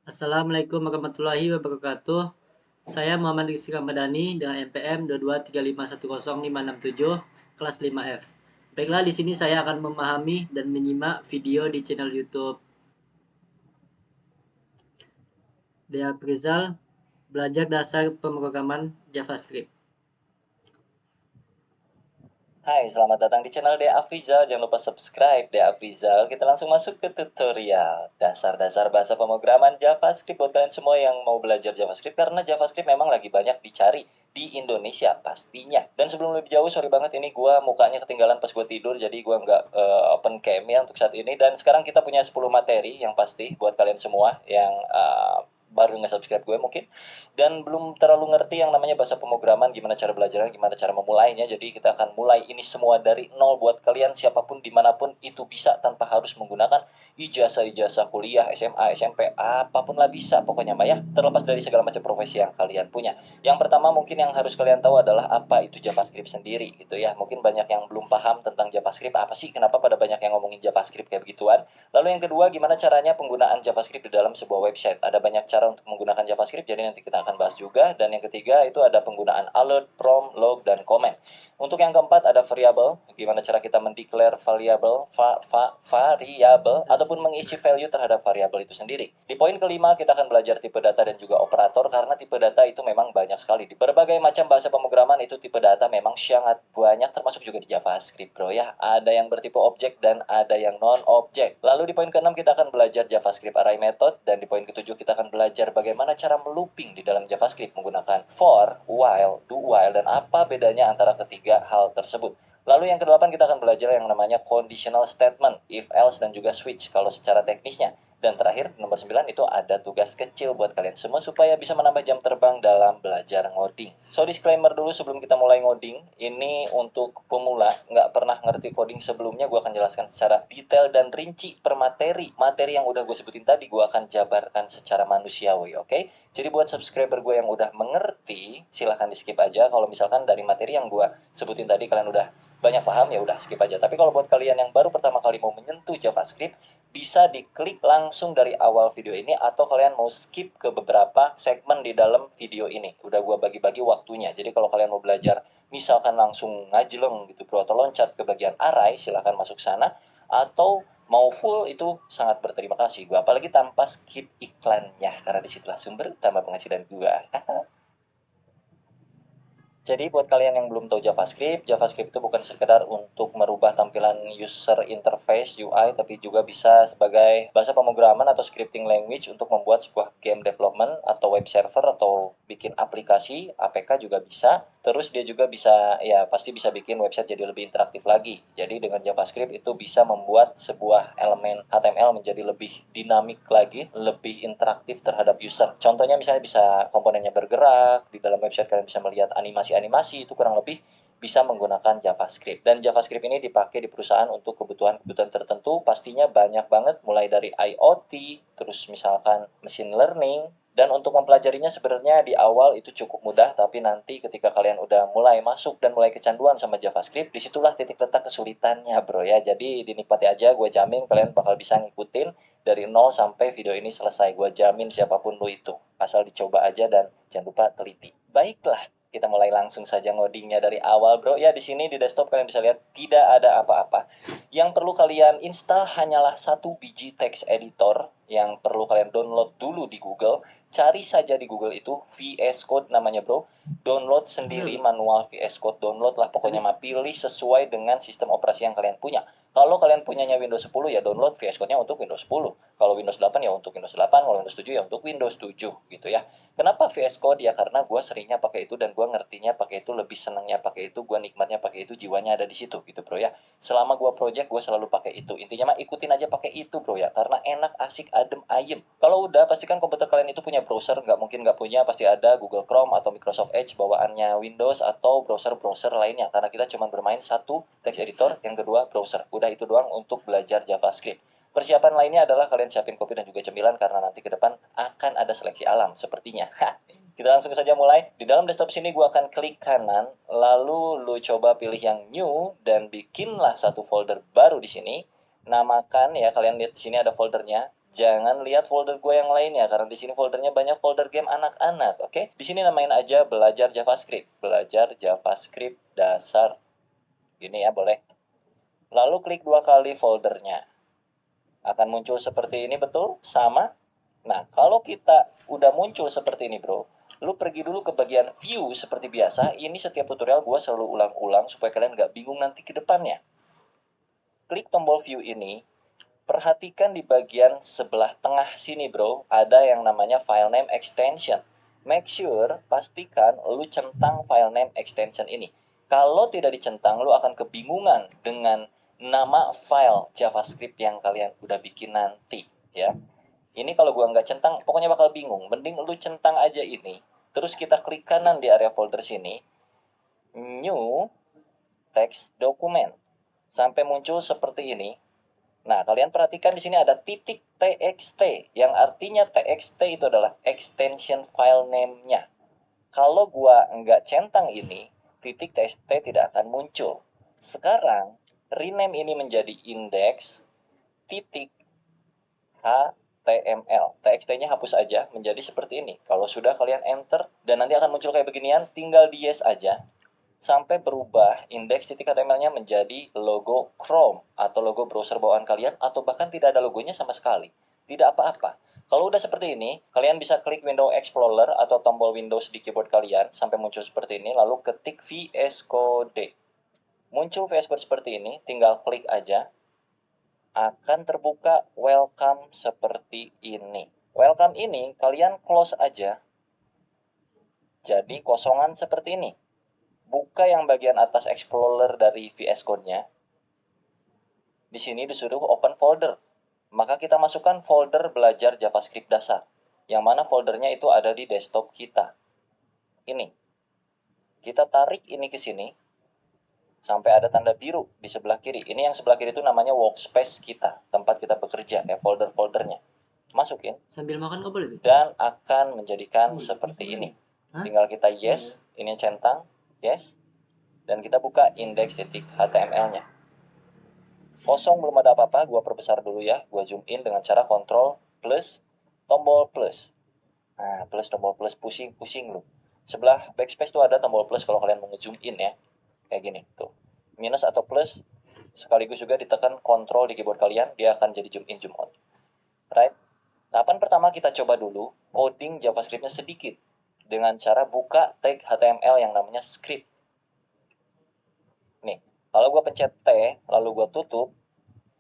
Assalamualaikum warahmatullahi wabarakatuh. Saya Muhammad Rizky Ramadhani dengan NPM 2235105667 kelas 5F. Baiklah, di sini saya akan memahami dan menyimak video di channel YouTube Dea Prizal, belajar dasar pemrograman JavaScript. Hai, selamat datang di channel Dea Afrizal. Jangan lupa subscribe Dea Afrizal. Kita langsung masuk ke tutorial dasar-dasar bahasa pemrograman JavaScript buat kalian semua yang mau belajar JavaScript, karena JavaScript memang lagi banyak dicari di Indonesia pastinya. Dan sebelum lebih jauh, sorry banget ini gue mukanya ketinggalan pas gue tidur, jadi gue nggak open cam ya untuk saat ini. Dan sekarang kita punya 10 materi yang pasti buat kalian semua yang baru nge-subscribe gue mungkin dan belum terlalu ngerti yang namanya bahasa pemrograman, gimana cara belajarnya, gimana cara memulainya. Jadi kita akan mulai ini semua dari nol buat kalian siapapun dimanapun itu bisa, tanpa harus menggunakan ijazah kuliah, SMA, SMP, apapun lah bisa pokoknya mbak ya, terlepas dari segala macam profesi yang kalian punya. Yang pertama mungkin yang harus kalian tahu adalah apa itu JavaScript sendiri gitu ya. Mungkin banyak yang belum paham tentang JavaScript, apa sih, kenapa pada banyak yang ngomongin JavaScript kayak begituan. Lalu yang kedua, gimana caranya penggunaan JavaScript di dalam sebuah website. Ada banyak cara untuk menggunakan JavaScript, jadi nanti kita akan bahas juga. Dan yang ketiga itu ada penggunaan alert, prompt, log, dan comment. Untuk yang keempat ada variable, gimana cara kita mendeclare variable, variable ataupun mengisi value terhadap variable itu sendiri. Di poin kelima kita akan belajar tipe data dan juga operator, karena tipe data itu memang banyak sekali. Di berbagai macam bahasa pemrograman itu tipe data memang sangat banyak, termasuk juga di JavaScript bro ya. Ada yang bertipe objek dan ada yang non-objek. Lalu di poin keenam kita akan belajar JavaScript array method, dan di poin ketujuh kita akan belajar bagaimana cara melooping di dalam JavaScript menggunakan for, while, do while, dan apa bedanya antara ketiga hal tersebut. Lalu yang kedelapan kita akan belajar yang namanya conditional statement, if, else, dan juga switch kalau secara teknisnya. Dan terakhir, nomor 9 itu ada tugas kecil buat kalian semua supaya bisa menambah jam terbang dalam belajar ngoding. So, disclaimer dulu sebelum kita mulai ngoding. Ini untuk pemula, nggak pernah ngerti coding sebelumnya. Gue akan jelaskan secara detail dan rinci per materi. Materi yang udah gue sebutin tadi, gue akan jabarkan secara manusiawi, oke? Jadi buat subscriber gue yang udah mengerti, silahkan di skip aja. Kalau misalkan dari materi yang gue sebutin tadi kalian udah banyak paham, ya udah skip aja. Tapi kalau buat kalian yang baru pertama kali mau menyentuh JavaScript, bisa diklik langsung dari awal video ini, atau kalian mau skip ke beberapa segmen di dalam video ini. Udah gue bagi-bagi waktunya. Jadi kalau kalian mau belajar misalkan langsung ngajleng gitu bro, atau loncat ke bagian array, silahkan masuk sana. Atau mau full, itu sangat berterima kasih gue, apalagi tanpa skip iklannya, karena disitulah sumber utama penghasilan gue. Jadi buat kalian yang belum tahu JavaScript, JavaScript itu bukan sekedar untuk merubah tampilan user interface UI, tapi juga bisa sebagai bahasa pemrograman atau scripting language untuk membuat sebuah game development atau web server atau bikin aplikasi, APK juga bisa. Terus dia juga bisa, ya pasti bisa bikin website jadi lebih interaktif lagi. Jadi dengan JavaScript itu bisa membuat sebuah elemen HTML menjadi lebih dinamik lagi, lebih interaktif terhadap user. Contohnya misalnya bisa komponennya bergerak, di dalam website kalian bisa melihat animasi-animasi, itu kurang lebih bisa menggunakan JavaScript. Dan JavaScript ini dipakai di perusahaan untuk kebutuhan-kebutuhan tertentu, pastinya banyak banget, mulai dari IoT, terus misalkan machine learning. Dan untuk mempelajarinya sebenarnya di awal itu cukup mudah, tapi nanti ketika kalian udah mulai masuk dan mulai kecanduan sama JavaScript, disitulah titik letak kesulitannya bro ya. Jadi dinikmati aja, gue jamin kalian bakal bisa ngikutin dari nol sampai video ini selesai. Gue jamin siapapun lu itu. Asal dicoba aja dan jangan lupa teliti. Baiklah, kita mulai langsung saja ngodingnya dari awal bro. Ya di sini di desktop kalian bisa lihat tidak ada apa-apa. Yang perlu kalian install hanyalah satu biji text editor yang perlu kalian download dulu di Google. Cari saja di Google itu VS Code namanya bro. Download sendiri manual VS Code, download lah pokoknya mah, pilih sesuai dengan sistem operasi yang kalian punya. Kalau kalian punyanya Windows 10 ya download VS Code-nya untuk Windows 10. Kalau Windows 8 ya untuk Windows 8, kalau Windows 7 ya untuk Windows 7 gitu ya. Kenapa VS Code? Ya karena gue seringnya pakai itu dan gue ngertinya pakai itu, lebih senangnya pakai itu, gue nikmatnya pakai itu, jiwanya ada di situ gitu bro ya. Selama gue project gue selalu pakai itu. Intinya mah ikutin aja pakai itu bro ya, karena enak, asik, adem, ayem. Kalau udah pastikan komputer kalian itu punya browser, nggak mungkin nggak punya, pasti ada Google Chrome atau Microsoft Edge bawaannya Windows atau browser-browser lainnya, karena kita cuma bermain satu text editor, yang kedua browser. Udah itu doang untuk belajar JavaScript. Persiapan lainnya adalah kalian siapin kopi dan juga cemilan, karena nanti ke depan akan ada seleksi alam sepertinya. Kita langsung saja mulai. Di dalam desktop sini gue akan klik kanan, lalu lu coba pilih yang new dan bikinlah satu folder baru di sini. Namakan ya, kalian lihat di sini ada foldernya Jangan lihat folder gue yang lainnya, karena di sini foldernya banyak folder game anak-anak, oke? Di sini namain aja belajar JavaScript. Belajar JavaScript dasar. Gini ya, boleh. Lalu klik 2 kali foldernya. Akan muncul seperti ini, betul? Sama? Nah, kalau kita udah muncul seperti ini, bro, lu pergi dulu ke bagian view seperti biasa. Ini setiap tutorial gue selalu ulang-ulang supaya kalian nggak bingung nanti ke depannya. Klik tombol view ini. Perhatikan di bagian sebelah tengah sini, bro, ada yang namanya file name extension. Make sure, pastikan lu centang file name extension ini. Kalau tidak dicentang, lu akan kebingungan dengan nama file JavaScript yang kalian udah bikin nanti, ya. Ini kalau gua nggak centang, pokoknya bakal bingung. Mending lu centang aja ini. Terus kita klik kanan di area folder sini. New text document. Sampai muncul seperti ini. Nah, kalian perhatikan di sini ada titik .txt, yang artinya .txt itu adalah extension file name-nya. Kalau gua nggak centang ini, titik .txt tidak akan muncul. Sekarang, rename ini menjadi index titik HTML. TXT-nya hapus aja menjadi seperti ini. Kalau sudah kalian enter, dan nanti akan muncul kayak beginian, tinggal di yes aja. Sampai berubah index.html-nya menjadi logo Chrome atau logo browser bawaan kalian, atau bahkan tidak ada logonya sama sekali. Tidak apa-apa. Kalau udah seperti ini, kalian bisa klik Windows Explorer atau tombol Windows di keyboard kalian sampai muncul seperti ini, lalu ketik VS Code. Muncul VS Code seperti ini, tinggal klik aja. Akan terbuka welcome seperti ini. Welcome ini kalian close aja. Jadi kosongan seperti ini. Buka yang bagian atas Explorer dari VS Code-nya. Di sini disuruh open folder. Maka kita masukkan folder belajar JavaScript dasar. Yang mana foldernya itu ada di desktop kita. Ini. Kita tarik ini ke sini. Sampai ada tanda biru di sebelah kiri. Ini yang sebelah kiri itu namanya workspace kita. Tempat kita bekerja, ya, folder-foldernya. Masukin. Sambil makan nggak boleh? Dan akan menjadikan seperti ini. Tinggal kita yes. Ini centang. Yes. Dan kita buka index.html-nya. Kosong, belum ada apa-apa. Gua perbesar dulu ya. Gua zoom in dengan cara Ctrl plus tombol plus. Nah, plus tombol plus, pusing-pusing lu. Sebelah backspace tuh ada tombol plus kalau kalian mau zoom in ya. Kayak gini tuh. Minus atau plus sekaligus juga ditekan Ctrl di keyboard kalian, dia akan jadi zoom in zoom out. Right? Tahapan pertama kita coba dulu coding JavaScript-nya sedikit dengan cara buka tag HTML yang namanya script. Nih, kalau gue pencet T, lalu gue tutup,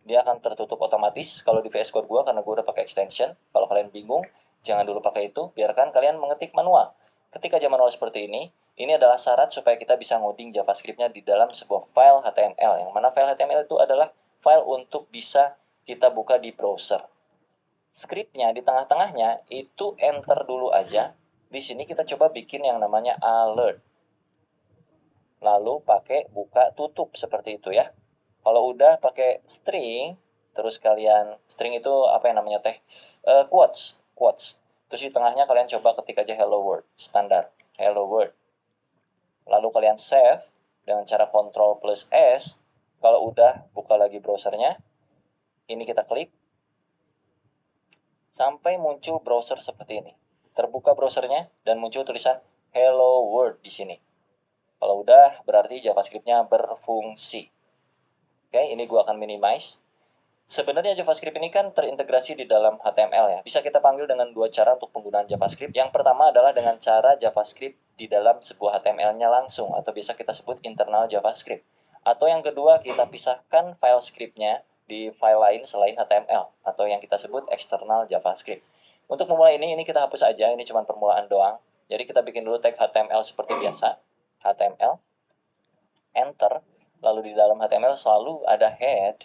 dia akan tertutup otomatis kalau di VS Code gue, karena gue udah pakai extension. Kalau kalian bingung, jangan dulu pakai itu, biarkan kalian mengetik manual. Ketika aja manual seperti ini adalah syarat supaya kita bisa ngoding JavaScript-nya di dalam sebuah file HTML, yang mana file HTML itu adalah file untuk bisa kita buka di browser. Script-nya di tengah-tengahnya itu enter dulu aja. Di sini kita coba bikin yang namanya alert. Lalu pakai buka tutup seperti itu ya. Kalau udah pakai string, terus kalian string itu apa yang namanya teh? Quotes. Terus di tengahnya kalian coba ketik aja hello world, standar hello world. Lalu kalian save dengan cara Ctrl plus S. Kalau udah, buka lagi browsernya. Ini kita klik. Sampai muncul browser seperti ini. Terbuka browsernya dan muncul tulisan hello world di sini. Kalau udah, berarti JavaScript-nya berfungsi. Oke, ini gua akan minimize. Sebenarnya JavaScript ini kan terintegrasi di dalam HTML ya. Bisa kita panggil dengan dua cara untuk penggunaan JavaScript. Yang pertama adalah dengan cara JavaScript di dalam sebuah HTML-nya langsung, atau bisa kita sebut internal JavaScript. Atau yang kedua, kita pisahkan file script-nya di file lain selain HTML, atau yang kita sebut external JavaScript. Untuk memulai ini kita hapus aja, ini cuma permulaan doang. Jadi kita bikin dulu tag HTML seperti biasa. HTML, enter, lalu di dalam HTML selalu ada head.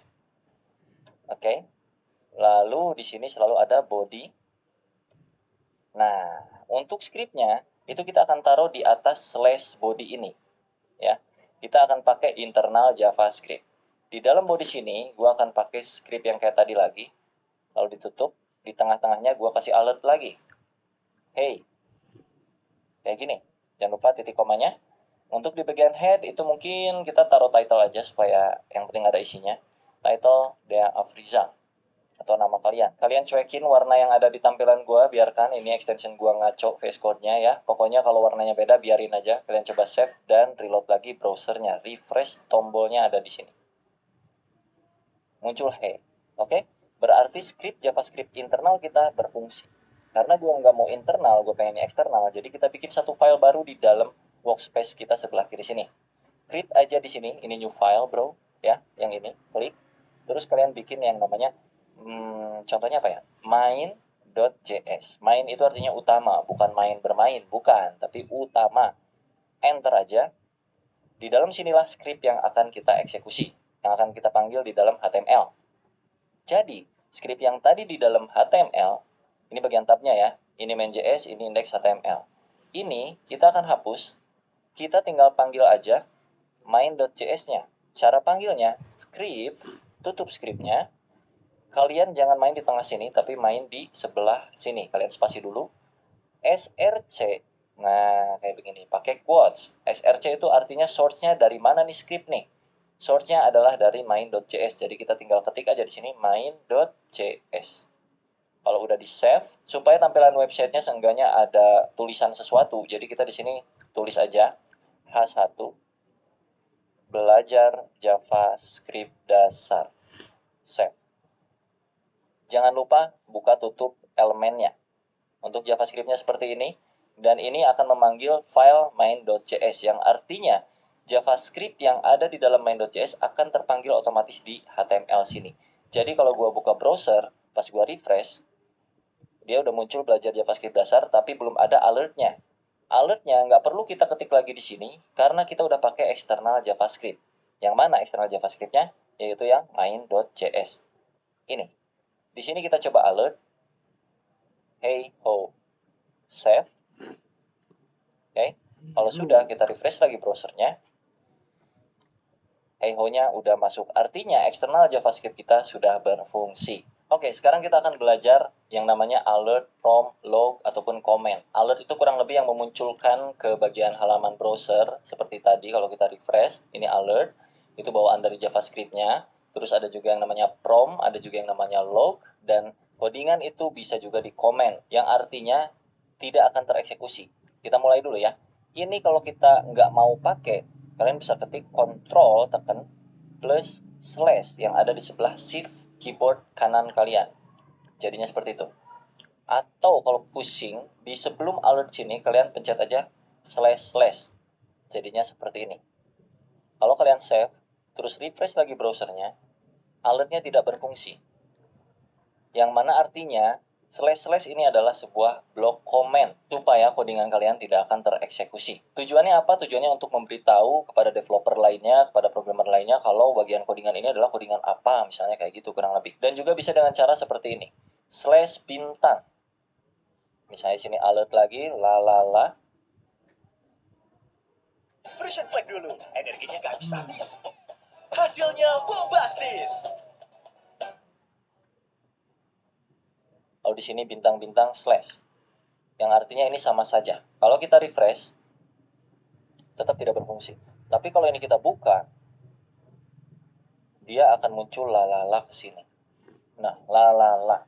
Oke. Lalu di sini selalu ada body. Nah, untuk scriptnya itu kita akan taruh di atas slash body ini. Ya. Kita akan pakai internal JavaScript. Di dalam body sini, gua akan pakai script yang kayak tadi lagi. Lalu ditutup. Di tengah-tengahnya gua kasih alert lagi. Hey. Kayak gini. Jangan lupa titik komanya. Untuk di bagian head itu mungkin kita taruh title aja supaya yang penting ada isinya. Title Dea Afrizal. atau nama kalian. Kalian cuekin warna yang ada di tampilan gua, biarkan ini extension gua ngaco VS Code-nya ya. Pokoknya kalau warnanya beda biarin aja. Kalian coba save dan reload lagi browsernya. Refresh, tombolnya ada di sini. Muncul hey. Oke? Berarti script JavaScript internal kita berfungsi. Karena gua nggak mau internal, gue pengennya eksternal. Jadi kita bikin satu file baru di dalam workspace kita sebelah kiri sini. Create aja di sini, ini new file bro, ya, yang ini, klik. Terus kalian bikin yang namanya, contohnya apa ya? Main.js. Main itu artinya utama, bukan main bermain, bukan, tapi utama. Enter aja. Di dalam sinilah script yang akan kita eksekusi, yang akan kita panggil di dalam HTML. Jadi, script yang tadi di dalam HTML, ini bagian tabnya ya, ini main.js, ini index HTML. Ini kita akan hapus, kita tinggal panggil aja main.js-nya. Cara panggilnya, script, tutup scriptnya. Kalian jangan main di tengah sini, tapi main di sebelah sini. Kalian spasi dulu. src, nah kayak begini, pakai quotes. src itu artinya source-nya dari mana nih script nih. Source-nya adalah dari main.js. Jadi kita tinggal ketik aja di sini main.js. Kalau udah di save, supaya tampilan websitenya seenggaknya ada tulisan sesuatu. Jadi kita di sini tulis aja H1 belajar JavaScript dasar. Save. Jangan lupa buka tutup elemennya. Untuk JavaScript-nya seperti ini. Dan ini akan memanggil file main.js yang artinya JavaScript yang ada di dalam main.js akan terpanggil otomatis di HTML sini. Jadi kalau gua buka browser, pas gua refresh, dia udah muncul belajar JavaScript dasar, tapi belum ada alertnya. Alertnya nggak perlu kita ketik lagi di sini, karena kita udah pakai eksternal JavaScript. Yang mana eksternal JavaScript-nya? Yaitu yang main.js. Ini. Di sini kita coba alert. Hey ho. Save. Oke. Kalau sudah, kita refresh lagi browsernya. Hey ho-nya udah masuk. Artinya eksternal JavaScript kita sudah berfungsi. Oke, sekarang kita akan belajar yang namanya alert, prompt, log, ataupun comment. Alert itu kurang lebih yang memunculkan ke bagian halaman browser, seperti tadi kalau kita refresh, ini alert, itu bawaan dari JavaScript-nya. Terus ada juga yang namanya prompt, ada juga yang namanya log, dan codingan itu bisa juga di comment, yang artinya tidak akan tereksekusi. Kita mulai dulu ya. Ini kalau kita nggak mau pakai, kalian bisa ketik Ctrl tekan plus slash yang ada di sebelah shift keyboard kanan kalian. Jadinya seperti itu. Atau kalau pusing, di sebelum alert sini kalian pencet aja slash slash. Jadinya seperti ini. Kalau kalian save, terus refresh lagi browsernya, alertnya tidak berfungsi. Yang mana artinya slash slash ini adalah sebuah blok komen supaya codingan kalian tidak akan tereksekusi. Tujuannya apa? Tujuannya untuk memberitahu kepada developer lainnya, kepada programmer lainnya kalau bagian codingan ini adalah codingan apa, misalnya kayak gitu kurang lebih. Dan juga bisa dengan cara seperti ini. Slash bintang. Misalnya sini alert lagi, lalala. Prison flag dulu, energinya gak habis-habis. Hasilnya bombastis. Kalau di sini bintang-bintang slash. Yang artinya ini sama saja. Kalau kita refresh, tetap tidak berfungsi. Tapi kalau ini kita buka, dia akan muncul lalala ke sini. Nah, lalala.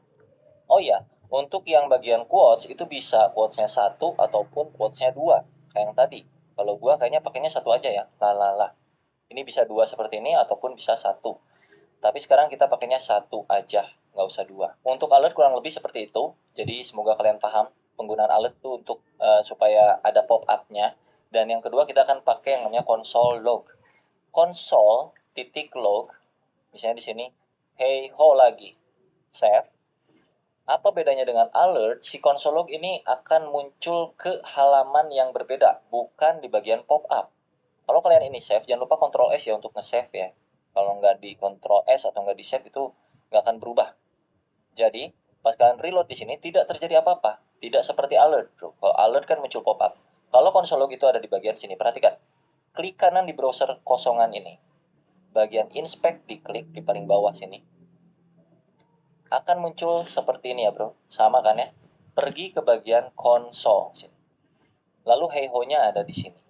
Oh iya, untuk yang bagian quotes itu bisa quotesnya 1 ataupun quotesnya 2. Kayak yang tadi. Kalau gua kayaknya pakainya 1 aja ya, lalala. Ini bisa 2 seperti ini ataupun bisa 1. Tapi sekarang kita pakainya 1 aja, nggak usah 2. Untuk alert kurang lebih seperti itu. Jadi semoga kalian paham penggunaan alert itu untuk supaya ada pop-up-nya. Dan yang kedua kita akan pakai yang namanya console log. Console titik log, misalnya di sini, hey ho lagi, save. Apa bedanya dengan alert? Si console log ini akan muncul ke halaman yang berbeda, bukan di bagian pop-up. Kalau kalian ini save, jangan lupa Ctrl S ya untuk nge-save ya. Kalau nggak di Ctrl S atau nggak di save itu nggak akan berubah. Jadi, pas kalian reload di sini tidak terjadi apa-apa. Tidak seperti alert, bro. Kalau alert kan muncul pop-up. Kalau console log itu ada di bagian sini, perhatikan. Klik kanan di browser kosongan ini. Bagian inspect diklik di paling bawah sini. Akan muncul seperti ini ya, bro. Sama kan ya? Pergi ke bagian console sini. Lalu hey ho-nya ada di sini.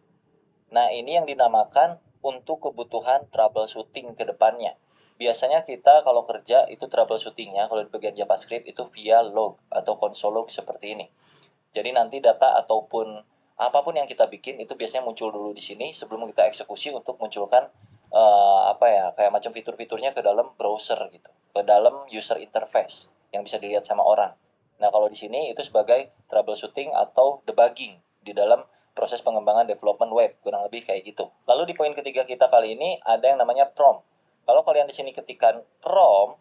Nah, ini yang dinamakan untuk kebutuhan troubleshooting ke depannya. Biasanya kita kalau kerja itu troubleshootingnya kalau di bagian JavaScript itu via log atau console log seperti ini. Jadi nanti data ataupun apapun yang kita bikin itu biasanya muncul dulu di sini sebelum kita eksekusi untuk munculkan kayak macam fitur-fiturnya ke dalam browser gitu, ke dalam user interface yang bisa dilihat sama orang. Nah, kalau di sini itu sebagai troubleshooting atau debugging di dalam proses pengembangan development web, kurang lebih kayak gitu. Lalu di poin ketiga kita kali ini ada yang namanya prompt. Kalau kalian di sini ketikkan prompt,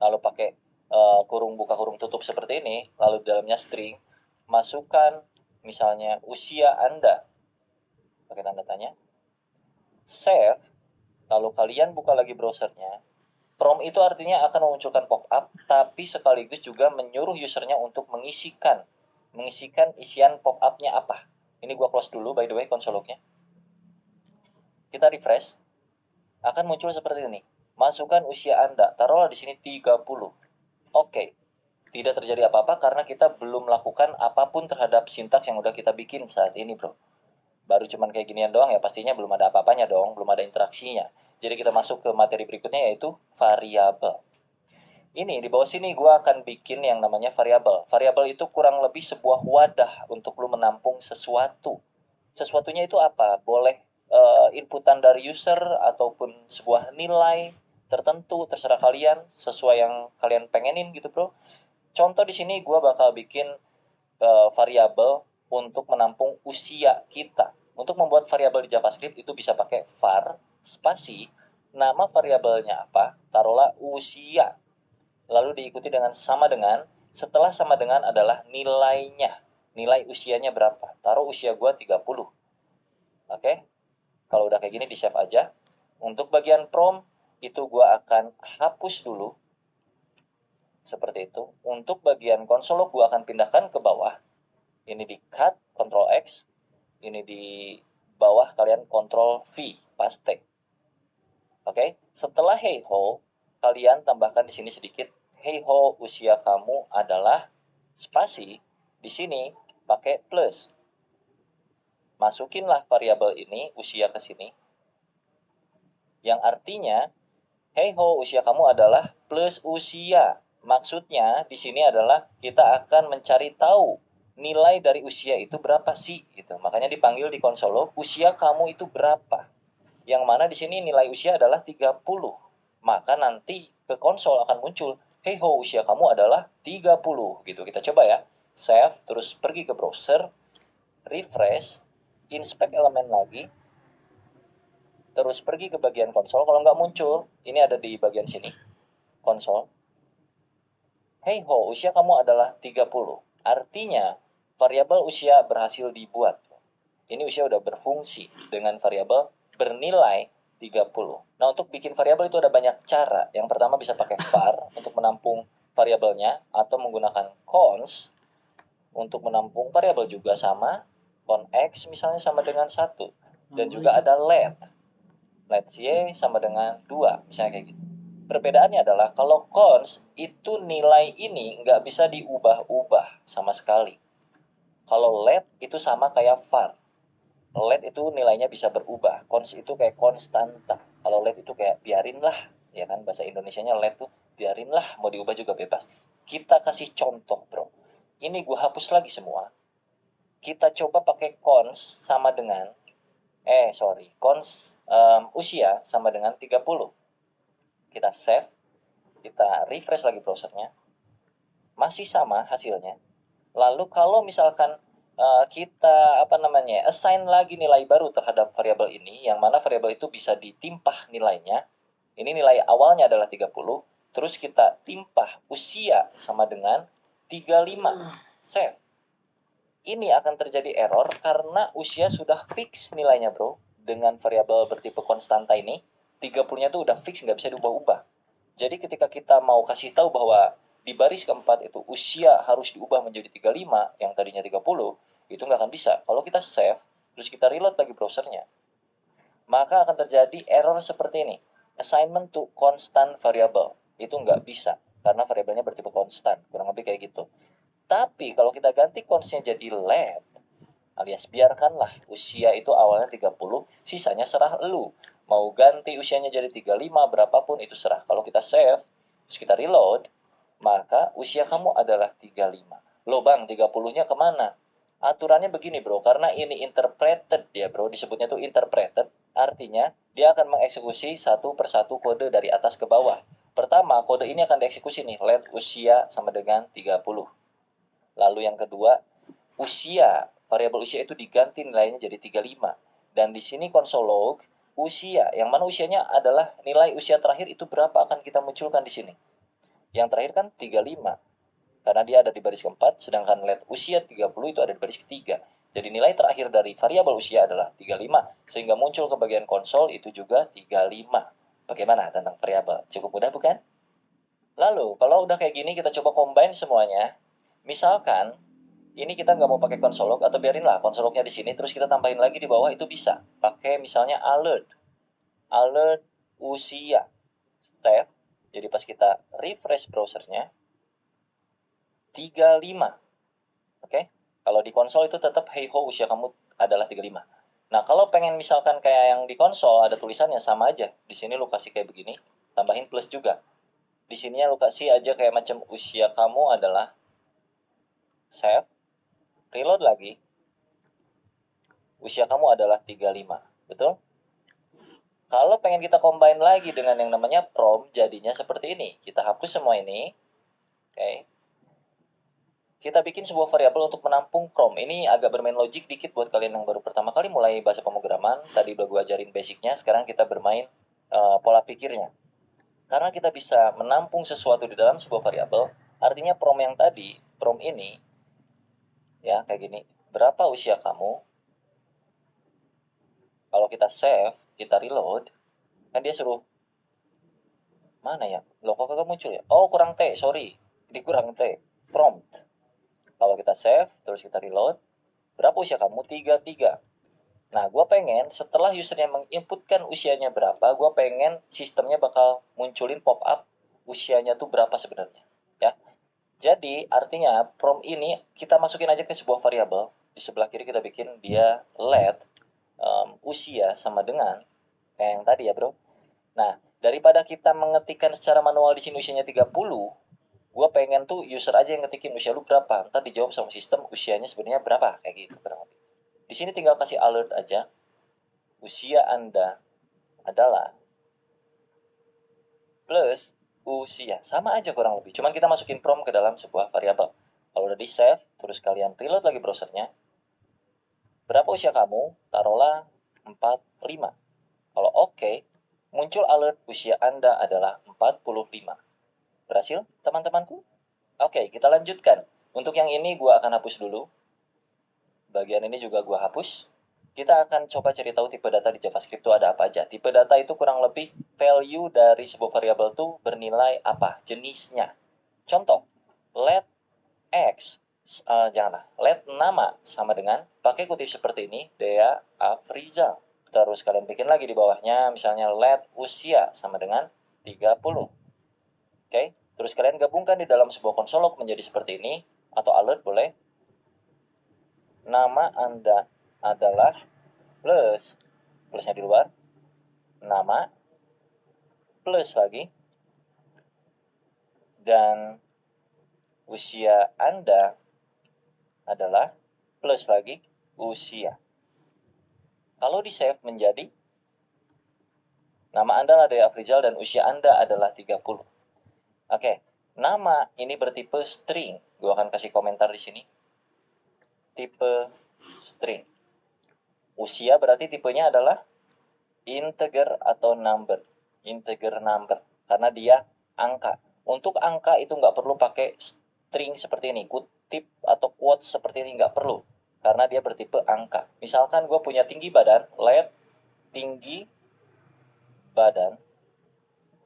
lalu pakai kurung buka kurung tutup seperti ini, lalu di dalamnya string, masukkan misalnya usia Anda, pakai tanda tanya, save, lalu kalian buka lagi browsernya. Prompt itu artinya akan memunculkan pop-up, tapi sekaligus juga menyuruh usernya untuk mengisikan isian pop-up-nya apa. Ini gua close dulu by the way console log-nya. Kita refresh, akan muncul seperti ini. Masukkan usia Anda, taruhlah di sini 30. Oke. Tidak terjadi apa-apa karena kita belum melakukan apapun terhadap sintaks yang udah kita bikin saat ini, bro. Baru cuman kayak ginian doang ya, pastinya belum ada apa-apanya dong, belum ada interaksinya. Jadi kita masuk ke materi berikutnya yaitu variabel. Ini di bawah sini gue akan bikin yang namanya variabel. Variabel itu kurang lebih sebuah wadah untuk lu menampung sesuatu. Sesuatunya itu apa? Boleh inputan dari user ataupun sebuah nilai tertentu, terserah kalian, sesuai yang kalian pengenin gitu, bro. Contoh di sini gue bakal bikin variabel untuk menampung usia kita. Untuk membuat variabel di JavaScript itu bisa pakai var spasi nama variabelnya apa, taruhlah usia. Lalu diikuti dengan sama dengan, setelah sama dengan adalah nilainya. Nilai usianya berapa? Taruh usia gue 30. Oke? Kalau udah kayak gini di save aja. Untuk bagian prompt itu gue akan hapus dulu. Seperti itu. Untuk bagian konsol gue akan pindahkan ke bawah. Ini di cut, Ctrl X. Ini di bawah kalian Ctrl V, paste. Oke? Setelah hey ho, kalian tambahkan di sini sedikit. Hey ho, usia kamu adalah spasi. Di sini pakai plus. Masukinlah variabel ini, usia ke sini. Yang artinya, hey ho, usia kamu adalah plus usia. Maksudnya di sini adalah kita akan mencari tahu nilai dari usia itu berapa sih gitu. Makanya dipanggil di konsol usia kamu itu berapa. Yang mana di sini nilai usia adalah 30. Maka nanti ke konsol akan muncul, hey ho, usia kamu adalah 30 gitu. Kita coba ya. Save, terus pergi ke browser, refresh, inspect elemen lagi, terus pergi ke bagian konsol. Kalau nggak muncul, ini ada di bagian sini, konsol. Hey ho, usia kamu adalah 30. Artinya, variabel usia berhasil dibuat. Ini usia udah berfungsi dengan variabel bernilai 30. Nah, untuk bikin variabel itu ada banyak cara. Yang pertama bisa pakai var untuk menampung variabelnya, atau menggunakan cons untuk menampung variabel juga sama. Con x misalnya sama dengan 1. Dan juga ada let. Let y sama dengan 2, misalnya kayak gitu. Perbedaannya adalah kalau cons itu nilai ini nggak bisa diubah-ubah sama sekali. Kalau let itu sama kayak var. Let itu nilainya bisa berubah. Cons itu kayak konstanta. Kalau let itu kayak biarinlah, ya kan, bahasa Indonesianya let tuh biarinlah, mau diubah juga bebas. Kita kasih contoh, bro. Ini gue hapus lagi semua. Kita coba pakai cons sama dengan cons usia sama dengan 30. Kita save, kita refresh lagi browsernya. Masih sama hasilnya. Lalu kalau misalkan kita assign lagi nilai baru terhadap variabel ini, yang mana variabel itu bisa ditimpah nilainya. Ini nilai awalnya adalah 30, terus kita timpah usia sama dengan 35. Save. Ini akan terjadi error karena usia sudah fix nilainya, bro. Dengan variabel bertipe konstanta ini, 30-nya tuh udah fix, nggak bisa diubah-ubah. Jadi ketika kita mau kasih tahu bahwa di baris keempat itu usia harus diubah menjadi 35, yang tadinya 30, itu nggak akan bisa. Kalau kita save, terus kita reload lagi browsernya, maka akan terjadi error seperti ini. Assignment to constant variable. Itu nggak bisa, karena variabelnya bertipe konstan. Kurang lebih kayak gitu. Tapi kalau kita ganti constnya jadi let, Alias biarkanlah usia itu awalnya 30, sisanya serah lu. Mau ganti usianya jadi 35, berapapun itu serah. Kalau kita save, terus kita reload, maka usia kamu adalah 35. Loh bang, 30-nya kemana? Aturannya begini bro, karena ini interpreted ya bro, disebutnya tuh interpreted, artinya dia akan mengeksekusi satu persatu kode dari atas ke bawah. Pertama, kode ini akan dieksekusi nih, let usia sama dengan 30. Lalu yang kedua, usia, variabel usia itu diganti nilainya jadi 35. Dan di sini console log, usia, yang mana usianya adalah nilai usia terakhir itu berapa akan kita munculkan di sini. Yang terakhir kan 35. Karena dia ada di baris keempat, sedangkan let usia 30 itu ada di baris ketiga. Jadi nilai terakhir dari variabel usia adalah 35, sehingga muncul ke bagian konsol itu juga 35. Bagaimana tentang variabel? Cukup mudah bukan? Lalu, kalau udah kayak gini, kita coba combine semuanya. Misalkan, ini kita nggak mau pakai console log, atau biarinlah console lognya di sini, terus kita tambahin lagi di bawah, itu bisa. Pakai misalnya alert. Alert usia. Step. Jadi pas kita refresh browsernya, 35. Oke? Kalau di konsol itu tetap hey ho usia kamu adalah 35. Nah, kalau pengen misalkan kayak yang di konsol ada tulisannya sama aja. Di sini lu kasih kayak begini, tambahin plus juga. Di sininya lu kasih aja kayak macam usia kamu adalah save, reload lagi. Usia kamu adalah 35. Betul? Kalau pengen kita combine lagi dengan yang namanya prom, jadinya seperti ini. Kita hapus semua ini. Oke. Kita bikin sebuah variabel untuk menampung prom. Ini agak bermain logik dikit buat kalian yang baru pertama kali mulai bahasa pemrograman. Tadi udah gue ajarin basicnya, sekarang kita bermain pola pikirnya. Karena kita bisa menampung sesuatu di dalam sebuah variabel, artinya prom yang tadi, prom ini, ya kayak gini, berapa usia kamu? Kalau kita save, kita reload, kan dia suruh, mana ya? Loh kok kagak muncul ya? Oh kurang T, sorry. Ini kurang T, prompt. Kalau kita save, terus kita reload, berapa usia kamu? 33. Nah, gue pengen setelah usernya menginputkan usianya berapa, gue pengen sistemnya bakal munculin pop-up usianya tuh berapa sebenarnya. Ya. Jadi, artinya prompt ini kita masukin aja ke sebuah variabel. Di sebelah kiri kita bikin dia let usia sama dengan kayak yang tadi ya, bro. Nah, daripada kita mengetikkan secara manual di sini usianya 30, gue pengen tuh user aja yang ngetikin usia lu berapa. Ntar dijawab sama sistem usianya sebenarnya berapa, kayak gitu kurang lebih. Di sini tinggal kasih alert aja. Usia Anda adalah plus usia. Sama aja kurang lebih. Cuman kita masukin prom ke dalam sebuah variabel. Kalau udah di save, terus kalian reload lagi browsernya. Berapa usia kamu? Taruhlah 45. Kalau oke, muncul alert usia Anda adalah 45. Berhasil, teman-temanku? Oke, kita lanjutkan. Untuk yang ini gue akan hapus dulu. Bagian ini juga gue hapus. Kita akan coba cari tahu tipe data di JavaScript itu ada apa aja. Tipe data itu kurang lebih value dari sebuah variabel itu bernilai apa, jenisnya. Contoh, let x, janganlah, let nama sama dengan, pakai kutip seperti ini, Dea Afrizal. Terus kalian bikin lagi di bawahnya, misalnya let usia sama dengan 30. Oke, terus kalian gabungkan di dalam sebuah konsol log menjadi seperti ini, atau alert boleh. Nama Anda adalah plusnya di luar, nama, plus lagi, dan usia Anda adalah plus lagi usia. Kalau di save menjadi, nama Anda adalah Dea Afrizal dan usia Anda adalah 30. Oke, nama ini bertipe string. Gue akan kasih komentar di sini. Tipe string. Usia berarti tipenya adalah integer atau number. Integer number. Karena dia angka. Untuk angka itu nggak perlu pakai string seperti ini. Kutip atau quote seperti ini nggak perlu. Karena dia bertipe angka. Misalkan gue punya tinggi badan. Let tinggi badan.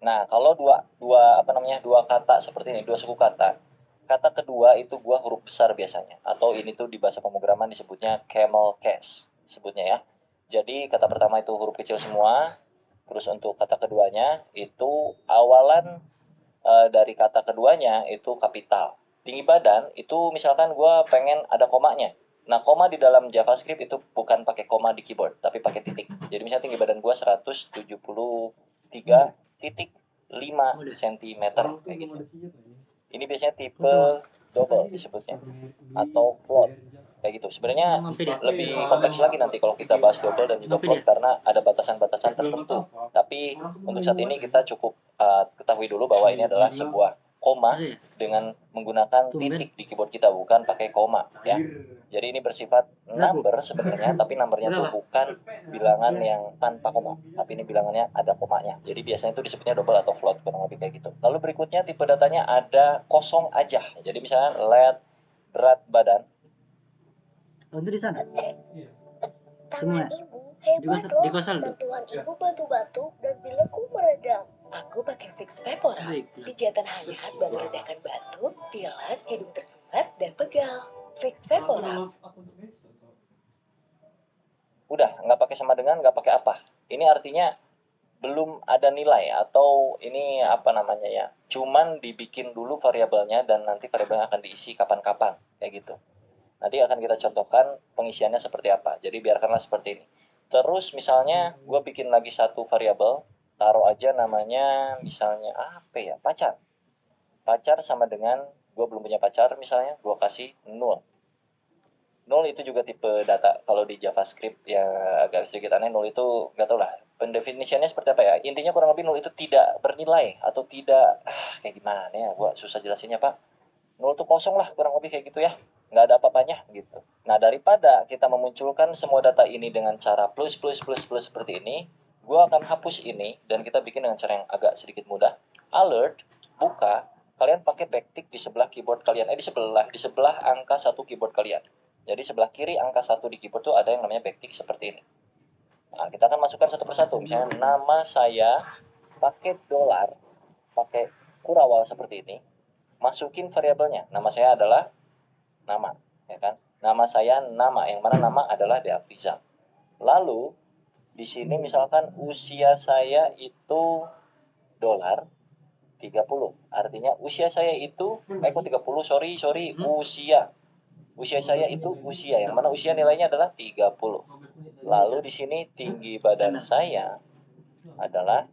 Nah, kalau dua kata seperti ini, dua suku kata. Kata kedua itu gue huruf besar biasanya. Atau ini tuh di bahasa pemrograman disebutnya camel case. Sebutnya ya. Jadi kata pertama itu huruf kecil semua. Terus untuk kata keduanya itu awalan dari kata keduanya itu kapital. Tinggi badan itu misalkan gue pengen ada komanya. Nah, koma di dalam JavaScript itu bukan pakai koma di keyboard, tapi pakai titik. Jadi misalnya tinggi badan gua 173.5 cm kayak gitu. Ini biasanya tipe double disebutnya atau float kayak gitu. Sebenarnya lebih kompleks lagi nanti kalau kita bahas double dan juga float karena ada batasan-batasan tertentu. Tapi untuk saat ini kita cukup ketahui dulu bahwa ini adalah sebuah koma dengan menggunakan titik di keyboard kita, bukan pakai koma ya. Jadi ini bersifat number sebenarnya, tapi numbernya itu bukan bilangan yang tanpa koma, tapi ini bilangannya ada komanya. Jadi biasanya itu disebutnya double atau float, kurang lebih kayak gitu. Lalu berikutnya tipe datanya ada kosong aja. Jadi misalnya let berat badan. Oh, itu di sana. Tangan Semua. ibu hebat Di loh. Kosaldo. Bantuan ibu bantu-bantu dan bilaku meredam. Aku pakai Fix Vapora. Baiklah. Pijatan hangat bantu redakan batuk, pilek, hidung tersumbat, dan pegal. Fix Vapora. Udah, nggak pakai sama dengan, nggak pakai apa. Ini artinya belum ada nilai atau ini apa namanya ya. Cuman dibikin dulu variabelnya dan nanti variabelnya akan diisi kapan-kapan kayak gitu. Nanti akan kita contohkan pengisiannya seperti apa. Jadi biarkanlah seperti ini. Terus misalnya gue bikin lagi satu variabel, taruh aja namanya misalnya apa ya, pacar. Pacar sama dengan gue belum punya pacar misalnya, gue kasih 0. 0 itu juga tipe data. Kalau di JavaScript ya agak sedikit aneh, 0 itu nggak tahu lah. Pendefinisiannya seperti apa ya. Intinya kurang lebih 0 itu tidak bernilai atau tidak, kayak gimana ya, gue susah jelasinnya Pak. 0 itu kosong lah, kurang lebih kayak gitu ya. Nggak ada apa-apanya gitu. Nah, daripada kita memunculkan semua data ini dengan cara plus seperti ini, gue akan hapus ini dan kita bikin dengan cara yang agak sedikit mudah. Alert, buka, kalian pakai backtick di sebelah keyboard kalian. Di sebelah angka 1 keyboard kalian. Jadi sebelah kiri angka 1 di keyboard tuh ada yang namanya backtick seperti ini. Nah, kita akan masukkan satu persatu. Misalnya nama saya pakai $, pakai kurawal seperti ini. Masukin variabelnya. Nama saya adalah nama, ya kan? Nama saya nama, yang mana nama adalah Deafrizal. Lalu di sini misalkan usia saya itu $30. Artinya usia saya itu kok 30, sorry, usia. Usia saya itu usia, yang mana usia nilainya adalah 30. Lalu di sini tinggi badan saya adalah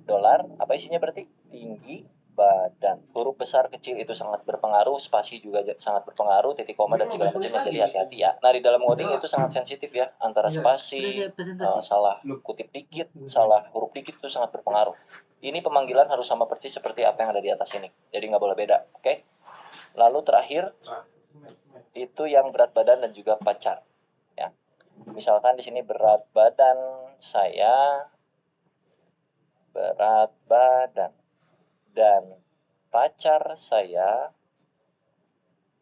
$, apa isinya berarti? Tinggi badan. Huruf besar kecil itu sangat berpengaruh, spasi juga sangat berpengaruh, titik koma dan segala macamnya, jadi hati-hati ya. Nah, di dalam coding itu sangat sensitif ya, antara spasi, salah kutip dikit, salah huruf dikit itu sangat berpengaruh. Ini pemanggilan harus sama persis seperti apa yang ada di atas ini, jadi nggak boleh beda, oke? Lalu terakhir itu yang berat badan dan juga pacar ya. Misalkan di sini berat badan dan pacar saya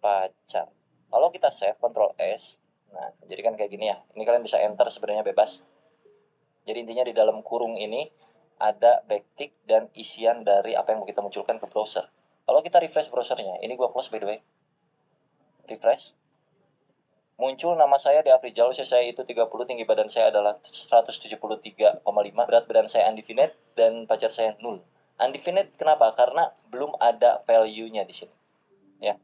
pacar. Kalau kita save Ctrl S, nah jadi kan kayak gini ya. Ini kalian bisa enter sebenarnya bebas. Jadi intinya di dalam kurung ini ada backtick dan isian dari apa yang mau kita munculkan ke browser. Kalau kita refresh browsernya, ini gua close by the way. Refresh. Muncul nama saya Deafrizal, usia saya itu 30, tinggi badan saya adalah 173,5, berat badan saya undefinite dan pacar saya 0. Undefinite kenapa? Karena belum ada value-nya di sini. Ya.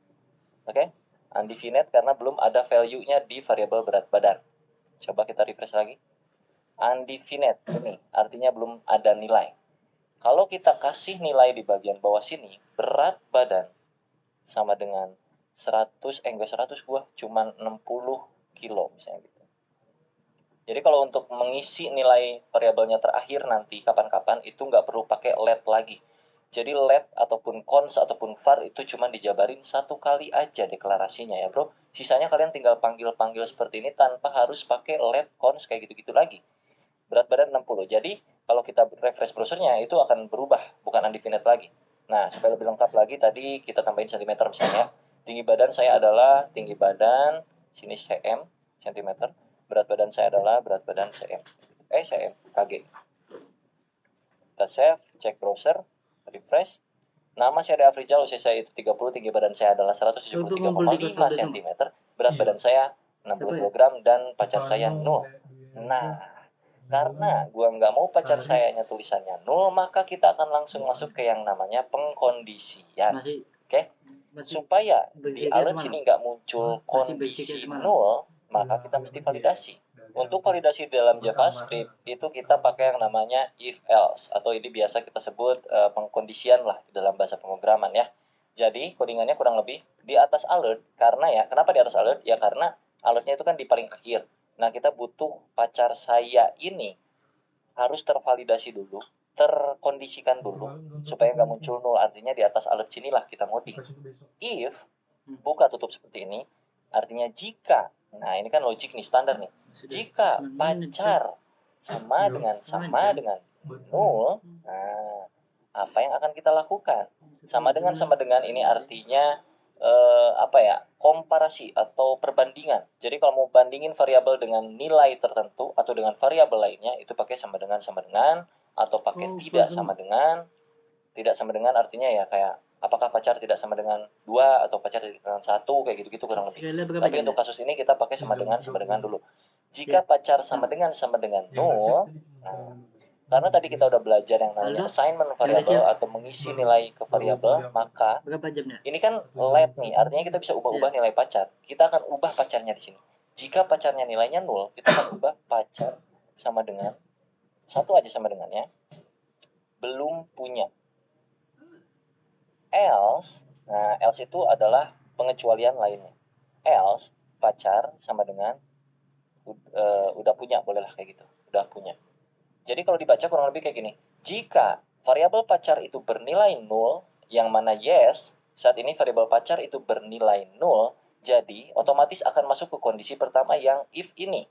Oke? Undefinite karena belum ada value-nya di variabel berat badan. Coba kita refresh lagi. Undefinite ini artinya belum ada nilai. Kalau kita kasih nilai di bagian bawah sini, berat badan sama dengan 100 gua cuman 60 kilo misalnya gitu. Jadi kalau untuk mengisi nilai variabelnya terakhir nanti kapan-kapan itu nggak perlu pakai let lagi. Jadi let ataupun cons ataupun var itu cuma dijabarin satu kali aja deklarasinya ya bro. Sisanya kalian tinggal panggil-panggil seperti ini tanpa harus pakai let, cons kayak gitu-gitu lagi. Berat badan 60. Jadi kalau kita refresh browsernya itu akan berubah, bukan undefinite lagi. Nah, supaya lebih lengkap lagi tadi kita tambahin cm misalnya. Tinggi badan saya adalah tinggi badan, sini cm, cm. Berat badan saya adalah berat badan cm. Cm, kg. Kita save, cek browser, refresh. Nama saya Deafrizal, usia saya itu 30, tinggi badan saya adalah 173,5 cm. Berat badan saya 60 kg dan pacar saya 0. Nah, karena gua nggak mau pacar sayanya tulisannya 0, maka kita akan langsung masuk ke yang namanya pengkondisian. Oke? Masih Supaya di basicnya alert semalam. sini nggak muncul Masih basicnya kondisi semalam. null, maka kita mesti validasi. Untuk validasi dalam JavaScript itu kita pakai yang namanya if else, atau ini biasa kita sebut pengkondisian lah di dalam bahasa pemrograman ya. Jadi codingannya kurang lebih di atas alert, karena ya, kenapa di atas alert? Ya karena alertnya itu kan di paling akhir. Nah, kita butuh pacar saya ini harus tervalidasi dulu, terkondisikan dulu, supaya nggak muncul null. Artinya di atas alert sinilah kita ngoding. If buka tutup seperti ini, artinya jika, nah ini kan logik nih, standar nih. Sudah Jika 9 menit, pacar sama dengan null, nah apa yang akan kita lakukan? Sama dengan ini artinya apa ya, komparasi atau perbandingan. Jadi kalau mau bandingin variabel dengan nilai tertentu atau dengan variabel lainnya, itu pakai sama dengan atau pakai tidak sama dengan. Tidak sama dengan artinya ya kayak apakah pacar tidak sama dengan 2 atau pacar tidak dengan 1, kayak gitu-gitu kurang lebih. Sekali berapa Tapi jam? untuk kasus ini kita pakai sama dengan dulu. Jika pacar sama dengan null, nah, karena tadi kita udah belajar yang namanya Aldo, assignment udah variable siap? atau mengisi nilai ke variabel, maka Berapa jamnya? ini kan let nih, artinya kita bisa ubah-ubah nilai pacar. Kita akan ubah pacarnya di sini. Jika pacarnya nilainya 0, kita akan ubah pacar sama dengan satu aja sama dengannya, belum punya. Else, nah else itu adalah pengecualian lainnya. Else pacar sama dengan udah punya, bolehlah kayak gitu, udah punya. Jadi kalau dibaca kurang lebih kayak gini. Jika variabel pacar itu bernilai 0, yang mana yes, saat ini variabel pacar itu bernilai 0, jadi otomatis akan masuk ke kondisi pertama yang if ini.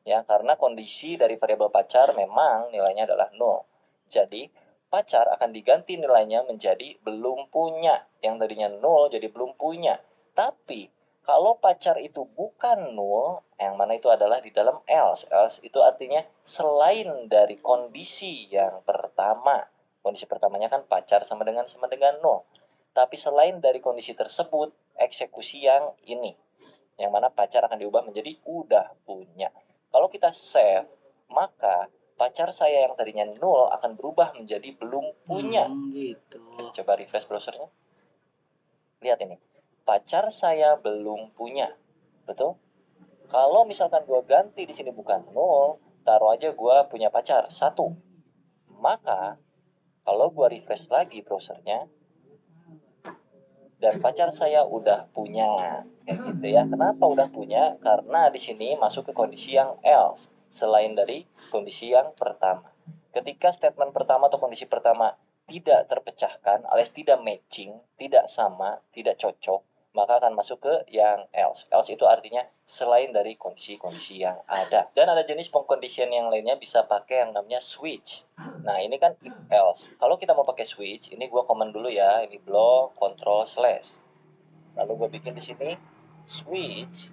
Ya, karena kondisi dari variabel pacar memang nilainya adalah 0. Jadi pacar akan diganti nilainya menjadi belum punya. Yang tadinya 0 jadi belum punya. Tapi kalau pacar itu bukan 0, yang mana itu adalah di dalam else. Else itu artinya selain dari kondisi yang pertama. Kondisi pertamanya kan pacar sama dengan 0. Tapi selain dari kondisi tersebut, eksekusi yang ini. Yang mana pacar akan diubah menjadi udah punya. Kalau kita save, maka pacar saya yang tadinya 0 akan berubah menjadi belum punya. Gitu. Kita coba refresh browsernya. Lihat ini. Pacar saya belum punya. Betul? Kalau misalkan gue ganti di sini bukan 0, taruh aja gue punya pacar 1. Maka kalau gue refresh lagi browsernya, dan pacar saya udah punya, kayak gitu ya. Kenapa udah punya? Karena di sini masuk ke kondisi yang else, selain dari kondisi yang pertama. Ketika statement pertama atau kondisi pertama tidak terpecahkan, alias tidak matching, tidak sama, tidak cocok, maka akan masuk ke yang else. Else itu artinya selain dari kondisi-kondisi yang ada. Dan ada jenis pengkondisian yang lainnya bisa pakai yang namanya switch. Nah, ini kan if else. Kalau kita mau pakai switch, ini gue komen dulu ya. Ini block, control, slash. Lalu gue bikin di sini switch.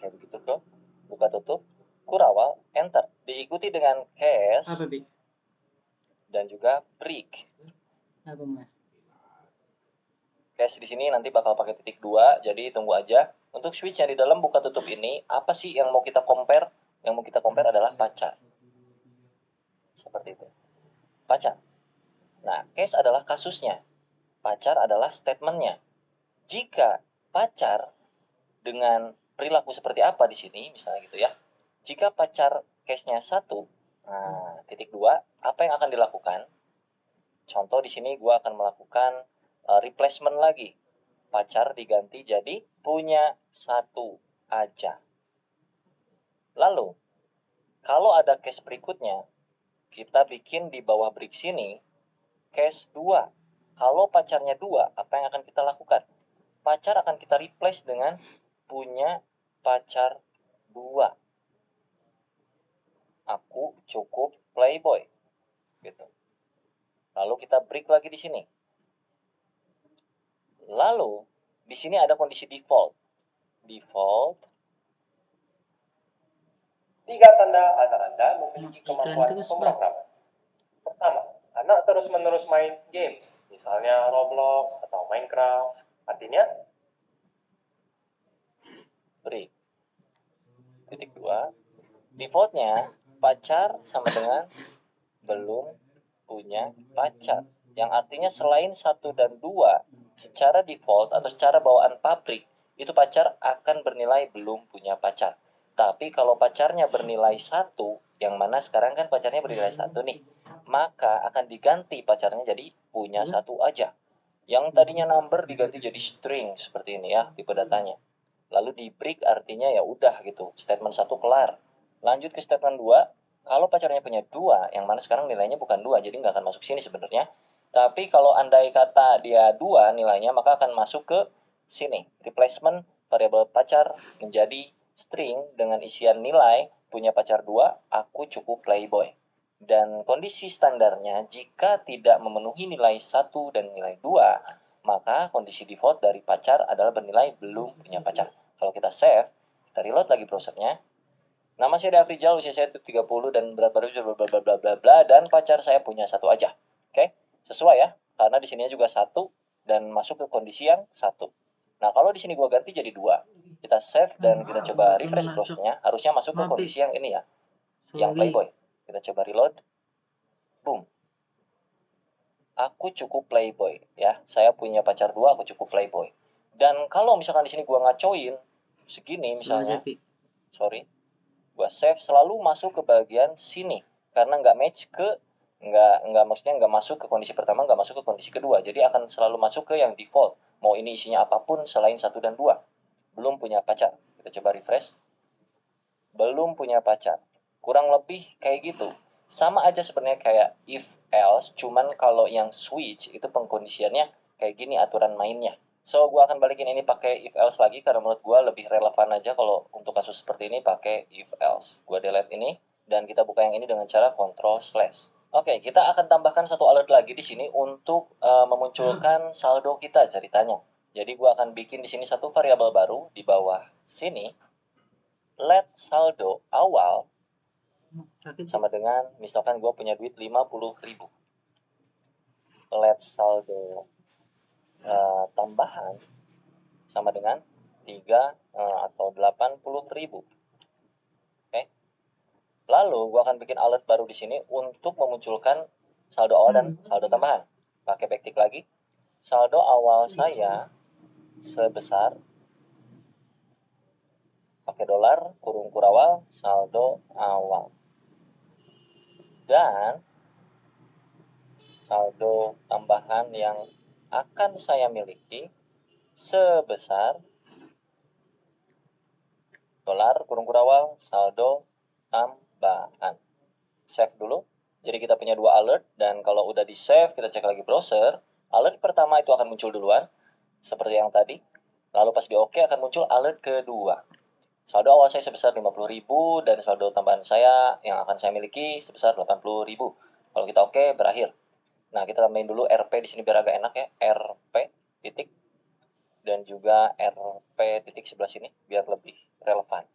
Kayak begitu bro. Buka tutup. Kurawal, enter. Diikuti dengan case. Apa, Bi? Dan juga break. Apa, Mas? Case di sini nanti bakal pakai titik 2, jadi tunggu aja. Untuk switch yang di dalam buka tutup ini, apa sih yang mau kita compare? Yang mau kita compare adalah pacar. Seperti itu. Pacar. Nah, case adalah kasusnya. Pacar adalah statementnya. Jika pacar dengan perilaku seperti apa di sini, misalnya gitu ya. Jika pacar case-nya 1, nah, titik 2, apa yang akan dilakukan? Contoh di sini gue akan melakukan replacement lagi. Pacar diganti jadi punya 1 aja. Lalu, kalau ada case berikutnya, kita bikin di bawah break sini, case 2. Kalau pacarnya 2, apa yang akan kita lakukan? Pacar akan kita replace dengan punya pacar 2. Aku cukup playboy. Gitu. Lalu kita break lagi di sini. Lalu, di sini ada kondisi default. Default. 3 tanda anak Anda memiliki kemampuan pemrogram. Pertama, anak terus-menerus main games, misalnya Roblox atau Minecraft. Artinya, break. Titik 2. Defaultnya, pacar sama dengan belum punya pacar. Yang artinya selain 1 dan 2, secara default atau secara bawaan pabrik, itu pacar akan bernilai belum punya pacar. Tapi kalau pacarnya bernilai 1, yang mana sekarang kan pacarnya bernilai 1 nih, maka akan diganti pacarnya jadi punya 1 aja. Yang tadinya number diganti jadi string seperti ini ya, tipe datanya. Lalu di break artinya ya udah gitu, statement 1 kelar. Lanjut ke statement 2, kalau pacarnya punya 2, yang mana sekarang nilainya bukan 2, jadi nggak akan masuk sini sebenarnya. Tapi kalau andai kata dia 2 nilainya, maka akan masuk ke sini. Replacement variabel pacar menjadi string dengan isian nilai punya pacar 2, aku cukup playboy. Dan kondisi standarnya, jika tidak memenuhi nilai 1 dan nilai 2, maka kondisi default dari pacar adalah bernilai belum punya pacar. Kalau kita save, kita reload lagi browsernya. Nama saya Dafrizal, usia saya 30 dan berat badan bla bla bla bla bla, dan pacar saya punya 1 aja. Oke? Sesuai ya, karena di sini juga 1 dan masuk ke kondisi yang 1. Nah, kalau di sini gua ganti jadi 2. Kita save dan kita coba refresh browsernya, harusnya masuk ke kondisi yang ini ya, yang playboy. Kita coba reload. Boom. Aku cukup playboy ya. Saya punya pacar 2, aku cukup playboy. Dan kalau misalkan di sini gua ngacoin segini misalnya, sorry, gua save selalu masuk ke bagian sini karena nggak match ke nggak maksudnya nggak masuk ke kondisi pertama, nggak masuk ke kondisi kedua. Jadi akan selalu masuk ke yang default. Mau ini isinya apapun selain 1 dan 2. Belum punya pacar. Kita coba refresh. Belum punya pacar. Kurang lebih kayak gitu. Sama aja sebenarnya kayak if else, cuman kalau yang switch itu pengkondisiannya kayak gini aturan mainnya. So, gue akan balikin ini pakai if else lagi karena menurut gue lebih relevan aja kalau untuk kasus seperti ini pakai if else. Gue delete ini dan kita buka yang ini dengan cara control slash. Oke, kita akan tambahkan 1 alert lagi di sini untuk memunculkan saldo kita ceritanya. Jadi gue akan bikin di sini 1 variabel baru di bawah sini. Let saldo awal sama dengan misalkan gue punya duit 50.000. Let saldo tambahan sama dengan 3 atau 80.000. Oke. Lalu gue akan bikin alert baru di sini untuk memunculkan saldo awal dan saldo tambahan. Pakai backtick lagi. Saldo awal saya sebesar, pakai dolar kurung kurawal saldo awal. Dan saldo tambahan yang akan saya miliki sebesar dolar kurung kurawal saldo tambahan. Save dulu. Jadi kita punya 2 alert dan kalau udah di save kita cek lagi browser. Alert pertama itu akan muncul duluan seperti yang tadi. Lalu pas di OK akan muncul alert kedua. Saldo awal saya sebesar 50.000 dan saldo tambahan saya yang akan saya miliki sebesar 80.000. Kalau kita OK berakhir. Nah, kita tambahin dulu RP di sini biar agak enak ya. RP titik dan juga RP titik sebelah sini biar lebih relevan.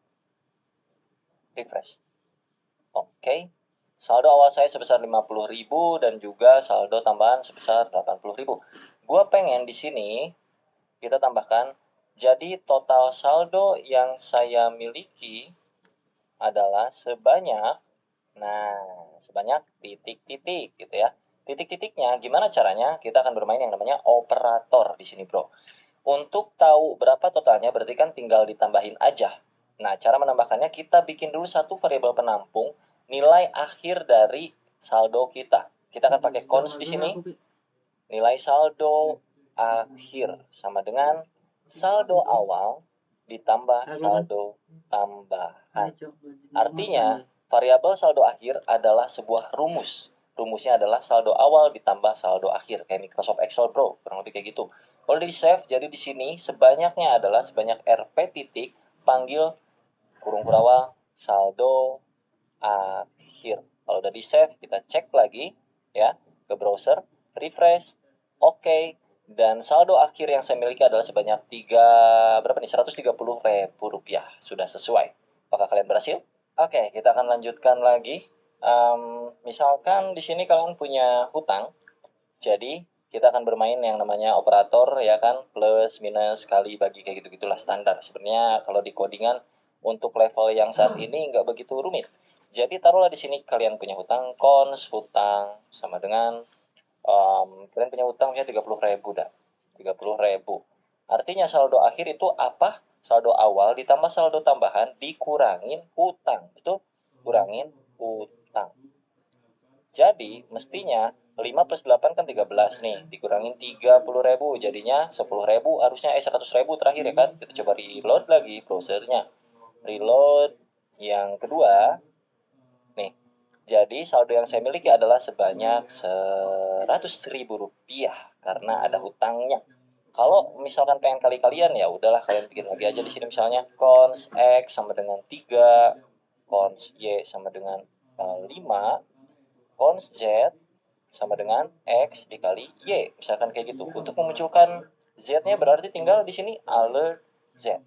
Refresh. Oke. Saldo awal saya sebesar 50.000 dan juga saldo tambahan sebesar 80.000. Gua pengen di sini kita tambahkan jadi total saldo yang saya miliki adalah sebanyak titik-titik gitu ya. Titik-titiknya gimana caranya? Kita akan bermain yang namanya operator di sini, Bro. Untuk tahu berapa totalnya berarti kan tinggal ditambahin aja. Nah, cara menambahkannya kita bikin dulu 1 variabel penampung nilai akhir dari saldo kita. Kita akan pakai cons di sini. Nilai saldo akhir sama dengan saldo awal ditambah saldo tambahan. Artinya, variabel saldo akhir adalah sebuah rumus. Rumusnya adalah saldo awal ditambah saldo akhir, kayak Microsoft Excel Pro, kurang lebih kayak gitu. Kalau di save, jadi di sini sebanyaknya adalah sebanyak RP titik panggil kurung kurawal saldo akhir. Kalau udah di save, kita cek lagi ya ke browser, refresh, oke, dan saldo akhir yang saya miliki adalah sebanyak 130.000 rupiah. Sudah sesuai. Apakah kalian berhasil? Oke, kita akan lanjutkan lagi. Misalkan di sini kalian punya hutang, jadi kita akan bermain yang namanya operator ya kan, plus minus kali bagi kayak gitu-gitulah standar. Sebenarnya kalau di codingan untuk level yang saat ini nggak begitu rumit. Jadi taruhlah di sini kalian punya hutang, cons hutang sama dengan Kalian punya utang ya 30.000 dah. 30.000. Artinya saldo akhir itu apa? Saldo awal ditambah saldo tambahan dikurangin utang. Betul? Kurangin utang. Jadi mestinya 5 plus 8 kan 13 nih. Dikurangin 30.000. Jadinya 10.000 harusnya 100.000 terakhir ya kan. Kita coba reload lagi browsernya. Reload yang kedua. Nih. Jadi saldo yang saya miliki adalah sebanyak 100.000 rupiah karena ada hutangnya. Kalau misalkan pengen kali-kalian ya udahlah kalian bikin lagi aja di sini misalnya cons x sama dengan 3, cons y sama dengan 5, cons z sama dengan x dikali y. Misalkan kayak gitu. Untuk memunculkan z-nya berarti tinggal di sini alert z.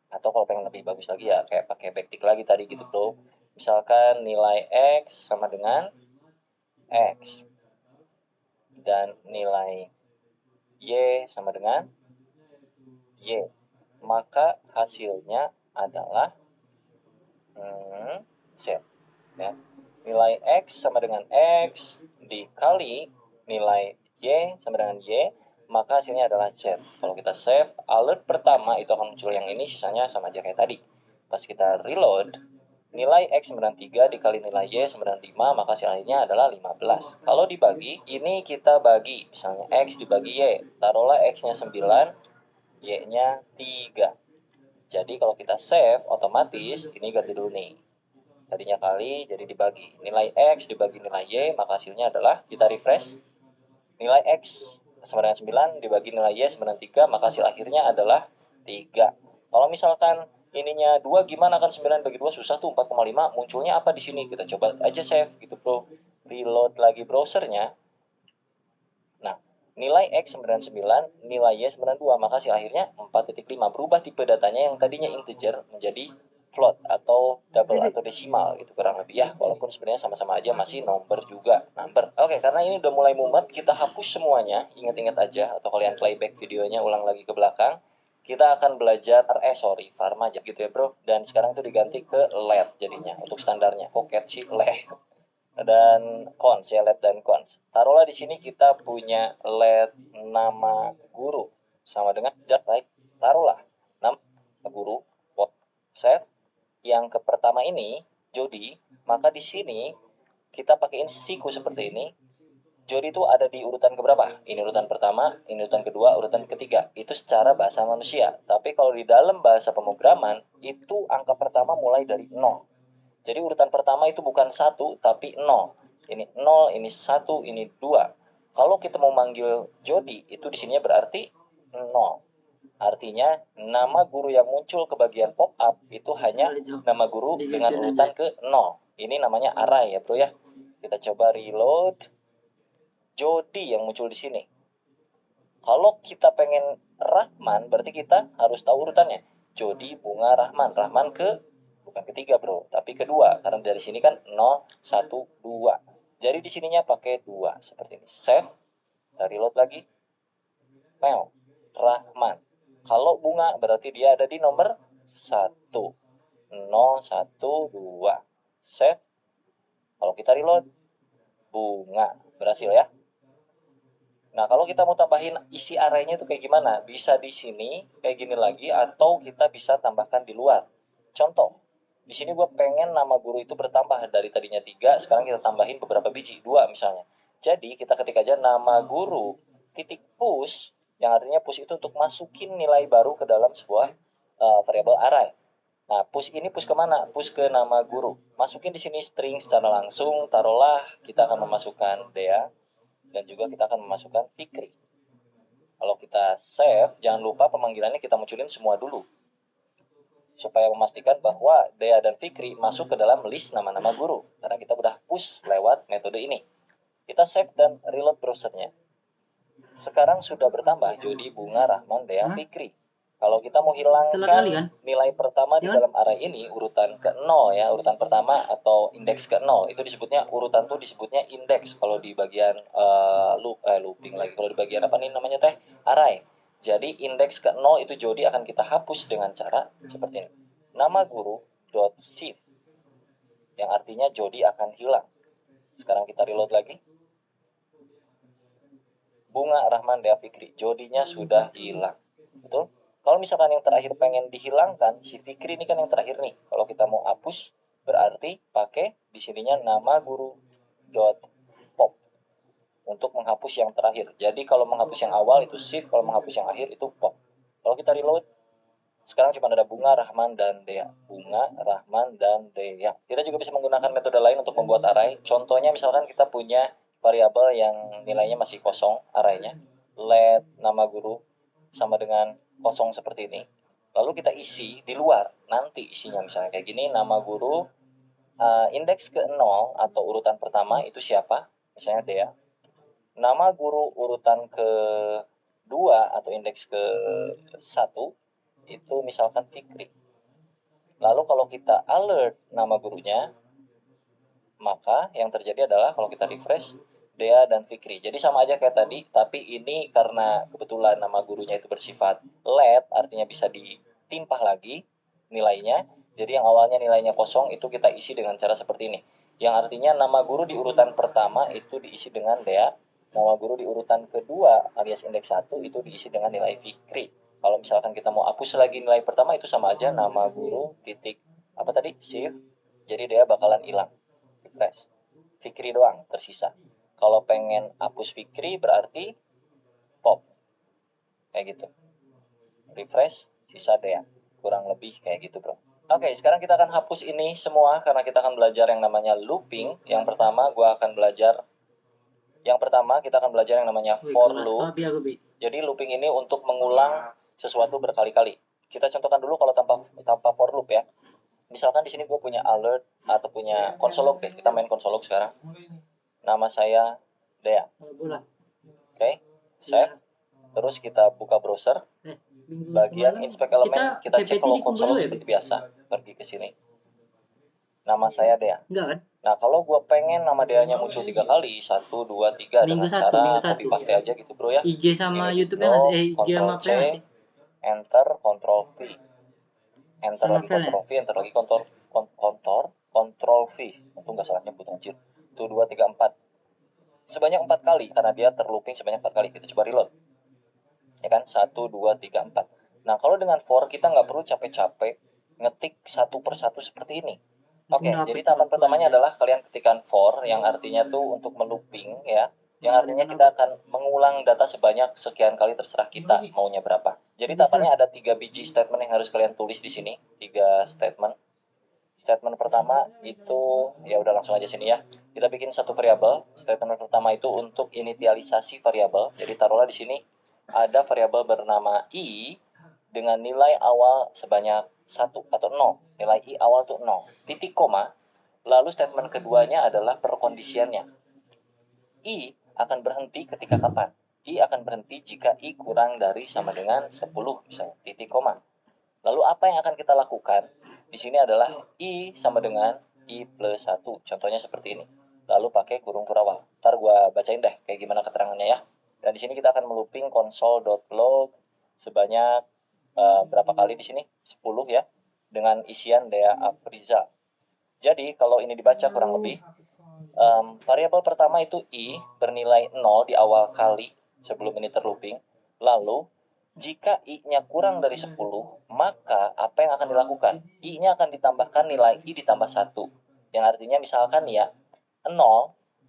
Atau kalau pengen lebih bagus lagi ya kayak pakai backtick lagi tadi gitu bro. Misalkan nilai x sama dengan x dan nilai y sama dengan y, maka hasilnya adalah z ya. Nilai x sama dengan x dikali nilai y sama dengan y, maka hasilnya adalah z. Kalau kita save, alert pertama itu akan muncul yang ini, sisanya sama aja kayak tadi. Pas kita reload, nilai x sama dengan 3 dikali nilai y sama dengan 5, maka hasilnya adalah 15. Kalau dibagi, ini kita bagi. Misalnya x dibagi y. Taruhlah x-nya 9, y-nya 3. Jadi kalau kita save, otomatis ini ganti dulu nih. Tadinya kali, jadi dibagi. Nilai x dibagi nilai y, maka hasilnya adalah, kita refresh. Nilai x sama dengan 9 dibagi nilai y sama dengan 3, maka hasil akhirnya adalah 3. Kalau misalkan ininya 2 gimana kan 9 bagi 2 susah tuh 4,5 munculnya apa di sini? Kita coba aja save gitu bro. Reload lagi browsernya. Nah, nilai x sama dengan 9, nilai y sama dengan 2, maka hasil akhirnya 4,5. Berubah tipe datanya yang tadinya integer menjadi float atau double atau desimal gitu kurang lebih ya, walaupun sebenarnya sama-sama aja masih number juga, number. Oke, karena ini udah mulai mumet, kita hapus semuanya, ingat-ingat aja, atau kalian playback videonya ulang lagi ke belakang. Kita akan belajar var aja gitu ya bro, dan sekarang itu diganti ke LED jadinya untuk standarnya. Kok sih LED dan cons ya, LED dan cons. Taruhlah di sini kita punya LED nama guru sama dengan right. Taruhlah nama guru, save. Yang ke pertama ini Jody, maka di sini kita pakaiin siku seperti ini. Jody itu ada di urutan keberapa? Ini urutan pertama, ini urutan kedua, urutan ketiga. Itu secara bahasa manusia. Tapi kalau di dalam bahasa pemrograman, itu angka pertama mulai dari 0. Jadi urutan pertama itu bukan 1, tapi 0. Ini 0, ini 1, ini 2. Kalau kita mau manggil Jody, itu di sininya berarti 0. Artinya nama guru yang muncul ke bagian pop up itu hanya nama guru dengan urutan ke 0. Ini namanya array ya bro ya. Kita coba reload. Jody yang muncul di sini. Kalau kita pengen Rahman berarti kita harus tahu urutannya. Jody, Bunga, Rahman. Rahman ke bukan ketiga bro, tapi kedua karena dari sini kan 0, 1, 2. Jadi di sininya pakai 2 seperti ini. Save. Kita reload lagi. Rahman. Kalau Bunga berarti dia ada di nomor 1. 0, 1, 2. Save. Kalau kita reload, Bunga. Berhasil ya. Nah, kalau kita mau tambahin isi arraynya itu kayak gimana? Bisa di sini, kayak gini lagi, atau kita bisa tambahkan di luar. Contoh, di sini gue pengen nama guru itu bertambah dari tadinya 3, sekarang kita tambahin beberapa biji, 2 misalnya. Jadi, kita ketik aja nama guru, titik push, yang artinya push itu untuk masukin nilai baru ke dalam sebuah variabel array. Nah, push ini push kemana? Push ke nama guru. Masukin di sini string secara langsung. Taruhlah kita akan memasukkan Dea dan juga kita akan memasukkan Fikri. Kalau kita save, jangan lupa pemanggilannya kita munculin semua dulu. Supaya memastikan bahwa Dea dan Fikri masuk ke dalam list nama-nama guru. Karena kita udah push lewat metode ini. Kita save dan reload browsernya. Sekarang sudah bertambah Jody, Bunga, Rahman, Dea, Fikri. Kalau kita mau hilangkan nilai pertama di dalam array ini, urutan ke-0 ya, urutan pertama atau indeks ke-0, itu disebutnya, urutan tuh disebutnya indeks. Kalau di bagian looping lagi, kalau di bagian apa nih namanya teh? Array. Jadi indeks ke-0 itu Jody akan kita hapus dengan cara seperti ini. Nama guru dot shift, yang artinya Jody akan hilang. Sekarang kita reload lagi. Bunga, Rahman, Dea, Fikri. Jodinya sudah hilang. Betul? Kalau misalkan yang terakhir pengen dihilangkan, si Fikri ini kan yang terakhir nih. Kalau kita mau hapus, berarti pakai di sininya nama guru dot pop untuk menghapus yang terakhir. Jadi kalau menghapus yang awal itu shift, kalau menghapus yang akhir itu pop. Kalau kita reload, sekarang cuma ada Bunga, Rahman, dan Dea. Bunga, Rahman, dan Dea. Kita juga bisa menggunakan metode lain untuk membuat array. Contohnya misalkan kita punya variabel yang nilainya masih kosong arraynya. Let nama guru sama dengan kosong seperti ini. Lalu kita isi di luar. Nanti isinya misalnya kayak gini, nama guru indeks ke 0 atau urutan pertama itu siapa? Misalnya Dea. Nama guru urutan ke 2 atau indeks ke 1 itu misalkan Fikri. Lalu kalau kita alert nama gurunya, maka yang terjadi adalah kalau kita refresh, Dea dan Fikri. Jadi sama aja kayak tadi, tapi ini karena kebetulan nama gurunya itu bersifat let, artinya bisa ditimpah lagi nilainya. Jadi yang awalnya nilainya kosong itu kita isi dengan cara seperti ini. Yang artinya nama guru di urutan pertama itu diisi dengan Dea, nama guru di urutan kedua alias indeks 1 itu diisi dengan nilai Fikri. Kalau misalkan kita mau hapus lagi nilai pertama itu sama aja nama guru titik apa tadi shift, jadi Dea bakalan hilang. Refresh. Fikri doang tersisa. Kalau pengen hapus Fikri berarti pop. Kayak gitu. Refresh, sisa Dea. Kurang lebih kayak gitu, bro. Oke, sekarang kita akan hapus ini semua karena kita akan belajar yang namanya looping. Yang pertama kita akan belajar yang namanya for loop. Jadi looping ini untuk mengulang sesuatu berkali-kali. Kita contohkan dulu kalau tanpa for loop ya. Misalkan di sini gue punya alert atau punya konsolog deh. Kita main konsolog sekarang. Nama saya Dea. Oke, save. Terus kita buka browser. Bagian inspect elemen kita cek kalau konsolog seperti biasa. Pergi ke sini. Nama saya Dea. Nah, kalau gue pengen nama Dea-nya muncul 3 kali, 1, 2, 3 dengan cara copy paste aja gitu, bro ya. IG sama Ini YouTube-nya nggak sih? IG Ctrl sama C, apa nggak sih? Enter, Ctrl V. Enter Sama lagi file Ctrl V, enter lagi Ctrl V. Untung nggak salah nyebut anjir. 1, 2, 3, 4. Sebanyak 4 kali karena dia terlooping sebanyak 4 kali. Kita coba reload. Ya kan? 1, 2, 3, 4. Nah, kalau dengan for kita nggak perlu capek-capek ngetik satu persatu seperti ini. Oke, jadi tahapan pertamanya adalah kalian ketikkan for yang artinya tuh untuk melooping ya. Yang artinya kita akan mengulang data sebanyak sekian kali terserah kita maunya berapa. Jadi tahapannya ada 3 biji statement yang harus kalian tulis di sini. 3 statement. Statement pertama itu ya udah langsung aja sini ya. Kita bikin satu variabel. Statement pertama itu untuk inisialisasi variabel. Jadi taruhlah di sini ada variabel bernama i dengan nilai awal sebanyak 1 atau 0. Nilai i awal itu 0. Titik koma. Lalu statement keduanya adalah perkondisiannya. I akan berhenti ketika kapan? I akan berhenti jika i kurang dari sama dengan 10 misalnya. Titik koma. Lalu apa yang akan kita lakukan? Di sini adalah i sama dengan i plus 1. Contohnya seperti ini. Lalu pakai kurung kurawal. Ntar gua bacain deh kayak gimana keterangannya ya. Dan di sini kita akan melooping console.log sebanyak berapa kali di sini? 10 ya. Dengan isian Dea Afriza. Jadi kalau ini dibaca kurang lebih variabel pertama itu i bernilai 0 di awal kali sebelum ini terlooping. Lalu jika i-nya kurang dari 10, maka apa yang akan dilakukan? I-nya akan ditambahkan nilai i ditambah 1. Yang artinya misalkan ya 0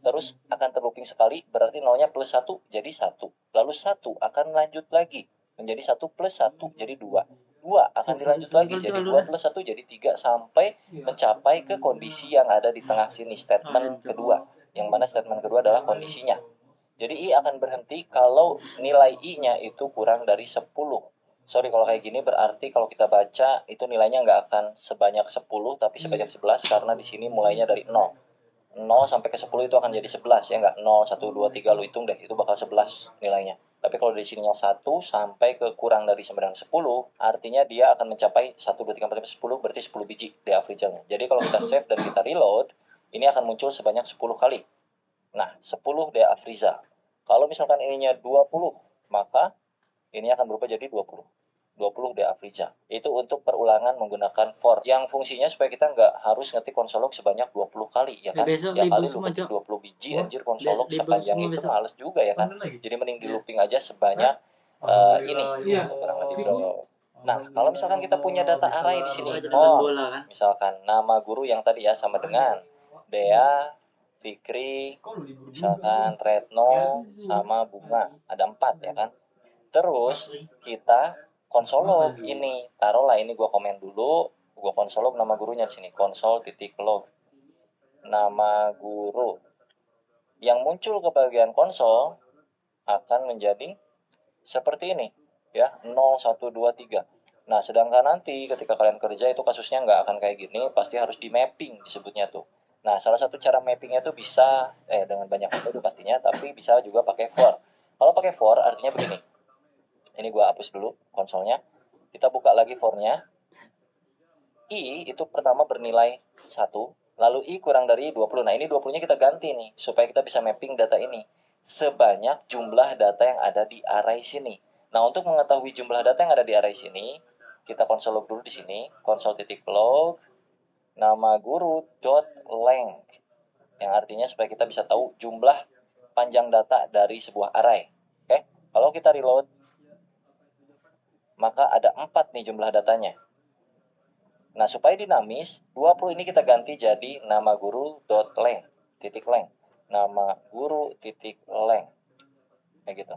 terus akan terlooping sekali, berarti 0-nya plus 1 jadi 1. Lalu 1 akan lanjut lagi menjadi 1 plus 1 jadi 2. 2 akan dilanjut lagi jadi 2 plus 1 jadi 3 sampai mencapai ke kondisi yang ada di tengah sini, statement kedua. Yang mana statement kedua adalah kondisinya. Jadi i akan berhenti kalau nilai i-nya itu kurang dari 10. Sorry kalau kayak gini berarti kalau kita baca itu nilainya nggak akan sebanyak 10 tapi sebanyak 11 karena di sini mulainya dari 0. 0 sampai ke 10 itu akan jadi 11 ya nggak? 0, 1, 2, 3 lu hitung deh itu bakal 11 nilainya. Tapi kalau di sininya 1 sampai ke kurang dari 9 10 artinya dia akan mencapai 1, 2, 3, 4, 5, 10 berarti 10 biji di average-nya. Jadi kalau kita save dan kita reload ini akan muncul sebanyak 10 kali. Nah, 10 Dea Afriza. Kalau misalkan ininya 20, maka ini akan berubah jadi 20. 20 di Afriza. Itu untuk perulangan menggunakan for yang fungsinya supaya kita nggak harus ngetik konsolog sebanyak 20 kali ya kan. Besok Ya libur kali lu semua, ketik Cok. 20 biji anjir konsolog libur sepanjang semua itu besok. males juga ya kan. Jadi mending di looping aja sebanyak ini gitu, kurang lebih bro. Nah, kalau misalkan kita punya data array di sini, Aja nonton bola kan. misalkan nama guru yang tadi ya sama dengan Dea, Fikri, misalkan Retno, sama Bunga. Ada 4 ya kan. Terus kita konsolog ini. Taruhlah ini gua komen dulu, gua konsolog nama gurunya di sini. Konsol titik log. Nama guru. Yang muncul ke bagian konsol akan menjadi seperti ini ya, 0, 1, 2, 3. Nah, sedangkan nanti ketika kalian kerja itu kasusnya nggak akan kayak gini, pasti harus di mapping disebutnya tuh. Nah, salah satu cara mappingnya tuh bisa dengan banyak metode pastinya, tapi bisa juga pakai for. Kalau pakai for artinya begini. Ini gua hapus dulu konsolnya. Kita buka lagi for-nya. I itu pertama bernilai 1, lalu I kurang dari 20. Nah, ini 20-nya kita ganti nih supaya kita bisa mapping data ini sebanyak jumlah data yang ada di array sini. Nah, untuk mengetahui jumlah data yang ada di array sini, kita konsol log dulu di sini, konsol.log nama guru .length yang artinya supaya kita bisa tahu jumlah panjang data dari sebuah array. Oke, kalau kita reload maka ada 4 nih jumlah datanya. Nah, supaya dinamis, 20 ini kita ganti jadi nama guru .length, titik length. Nama guru titik length. Kayak gitu.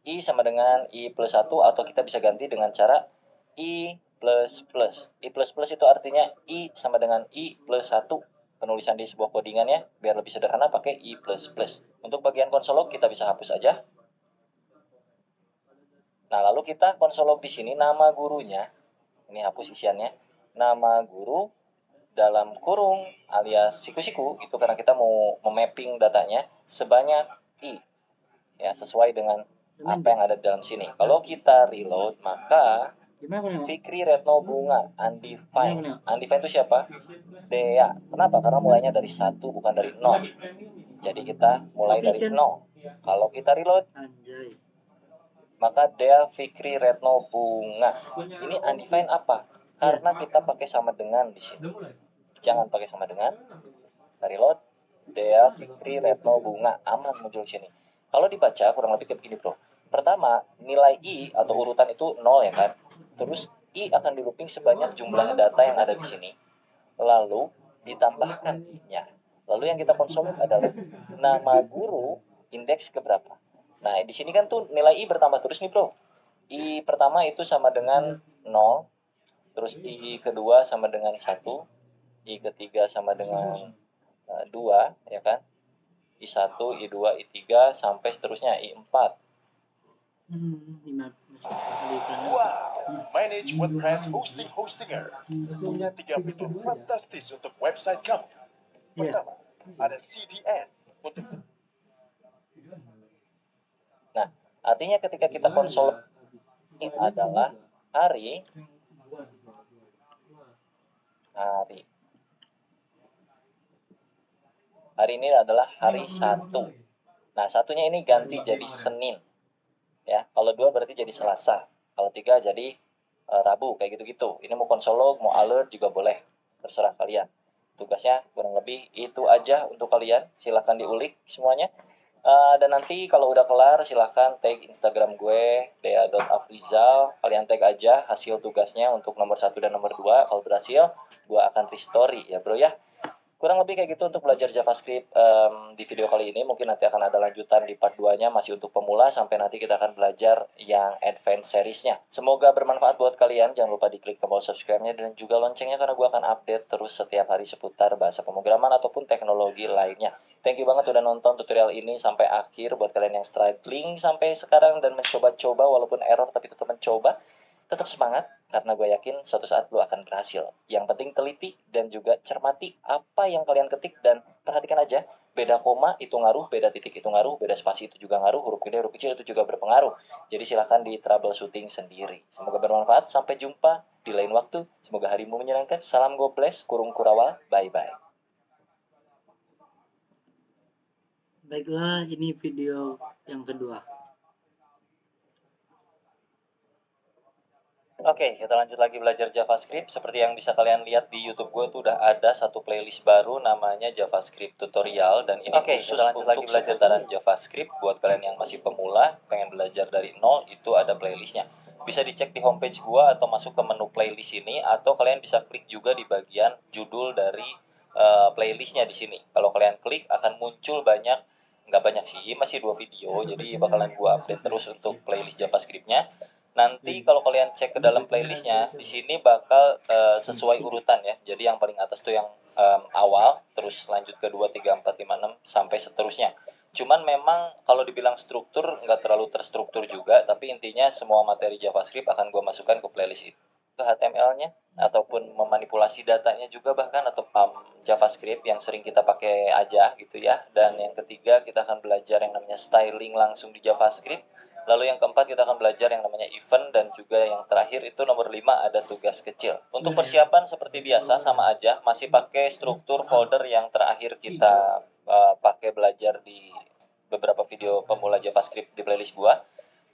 I sama dengan I plus 1 atau kita bisa ganti dengan cara I plus plus. I plus plus itu artinya I sama dengan I plus 1. Penulisan di sebuah codingan ya, biar lebih sederhana pakai I plus plus. Untuk bagian konsolog kita bisa hapus aja. Nah, lalu kita konsolog di sini nama gurunya. Ini hapus isiannya. Nama guru dalam kurung alias siku-siku itu karena kita mau memapping datanya sebanyak I. Ya, sesuai dengan apa yang ada di dalam sini. Kalau kita reload maka Fikri, Retno, Bunga, undefined. Undefined itu siapa? Dea. Kenapa? Karena mulainya dari 1 bukan dari 0. Jadi kita mulai dari 0. Kalau kita reload maka Dea, Fikri, Retno, Bunga. Ini undefined apa? Karena kita pakai sama dengan di sini. Jangan pakai sama dengan. Kita reload. Dea, Fikri, Retno, Bunga. Aman muncul di sini. Kalau dibaca kurang lebih kayak begini bro. Pertama, nilai I atau urutan itu 0 ya kan. Terus I akan di looping sebanyak jumlah data yang ada di sini. Lalu ditambahkan I-nya. Lalu yang kita konsol adalah nama guru indeks keberapa. Nah, di sini kan tuh nilai I bertambah terus nih bro. I pertama itu sama dengan 0. Terus I kedua sama dengan 1. I ketiga sama dengan 2 ya kan. I1, I2, I3 sampai seterusnya I4. Wow, Manage WordPress Hostinger punya 3 fitur fantastis untuk website kamu. Pertama, ada CDN untuk Nah, artinya ketika kita konsol ini adalah hari. Hari ini adalah hari 1. Nah, satunya ini ganti jadi Senin. Ya, kalau 2 berarti jadi Selasa. Kalau 3 jadi Rabu kayak gitu-gitu. Ini mau konsolog, mau alert juga boleh. Terserah kalian. Tugasnya kurang lebih itu aja untuk kalian. Silahkan diulik semuanya. Dan nanti kalau udah kelar silahkan tag Instagram gue dea.afrizal. Kalian tag aja hasil tugasnya untuk nomor 1 dan nomor 2. Kalau berhasil gue akan restory ya bro ya. Kurang lebih kayak gitu untuk belajar JavaScript di video kali ini. Mungkin nanti akan ada lanjutan di part 2-nya masih untuk pemula sampai nanti kita akan belajar yang advance seriesnya. Semoga bermanfaat buat kalian. Jangan lupa diklik tombol subscribe-nya dan juga loncengnya karena gue akan update terus setiap hari seputar bahasa pemrograman ataupun teknologi lainnya. Thank you banget udah nonton tutorial ini sampai akhir. Buat kalian yang struggling sampai sekarang dan mencoba-coba walaupun error tapi tetap mencoba, tetap semangat karena gue yakin suatu saat lo akan berhasil. Yang penting teliti dan juga cermati apa yang kalian ketik dan perhatikan aja. Beda koma itu ngaruh, beda titik itu ngaruh, beda spasi itu juga ngaruh, huruf gede, huruf kecil itu juga berpengaruh. Jadi silahkan di troubleshooting sendiri. Semoga bermanfaat. Sampai jumpa di lain waktu. Semoga harimu menyenangkan. Salam God bless. Kurung Kurawal. Bye-bye. Baiklah, ini video yang kedua. Oke, kita lanjut lagi belajar JavaScript. Seperti yang bisa kalian lihat di YouTube gue tuh udah ada satu playlist baru namanya JavaScript tutorial, dan ini khusus kita lanjut lagi belajar seputaran JavaScript. Buat kalian yang masih pemula, pengen belajar dari nol, itu ada playlistnya. Bisa dicek di homepage gue atau masuk ke menu playlist ini, atau kalian bisa klik juga di bagian judul dari playlistnya di sini. Kalau kalian klik akan muncul banyak, nggak banyak sih, masih 2 video, jadi bakalan gue update terus untuk playlist JavaScript-nya. Nanti kalau kalian cek ke dalam playlistnya, di sini bakal sesuai urutan ya. Jadi yang paling atas tuh yang awal, terus lanjut ke 2, 3, 4, 5, 6 sampai seterusnya. Cuman memang kalau dibilang struktur nggak terlalu terstruktur juga, tapi intinya semua materi JavaScript akan gue masukkan ke playlist itu. Ke HTML-nya ataupun memanipulasi datanya juga bahkan, atau JavaScript yang sering kita pakai aja gitu ya. Dan yang ketiga kita akan belajar yang namanya styling langsung di JavaScript. Lalu yang keempat kita akan belajar yang namanya event, dan juga yang terakhir itu nomor 5 ada tugas kecil. Untuk persiapan seperti biasa sama aja, masih pakai struktur folder yang terakhir kita pakai belajar di beberapa video pemula JavaScript di playlist gua.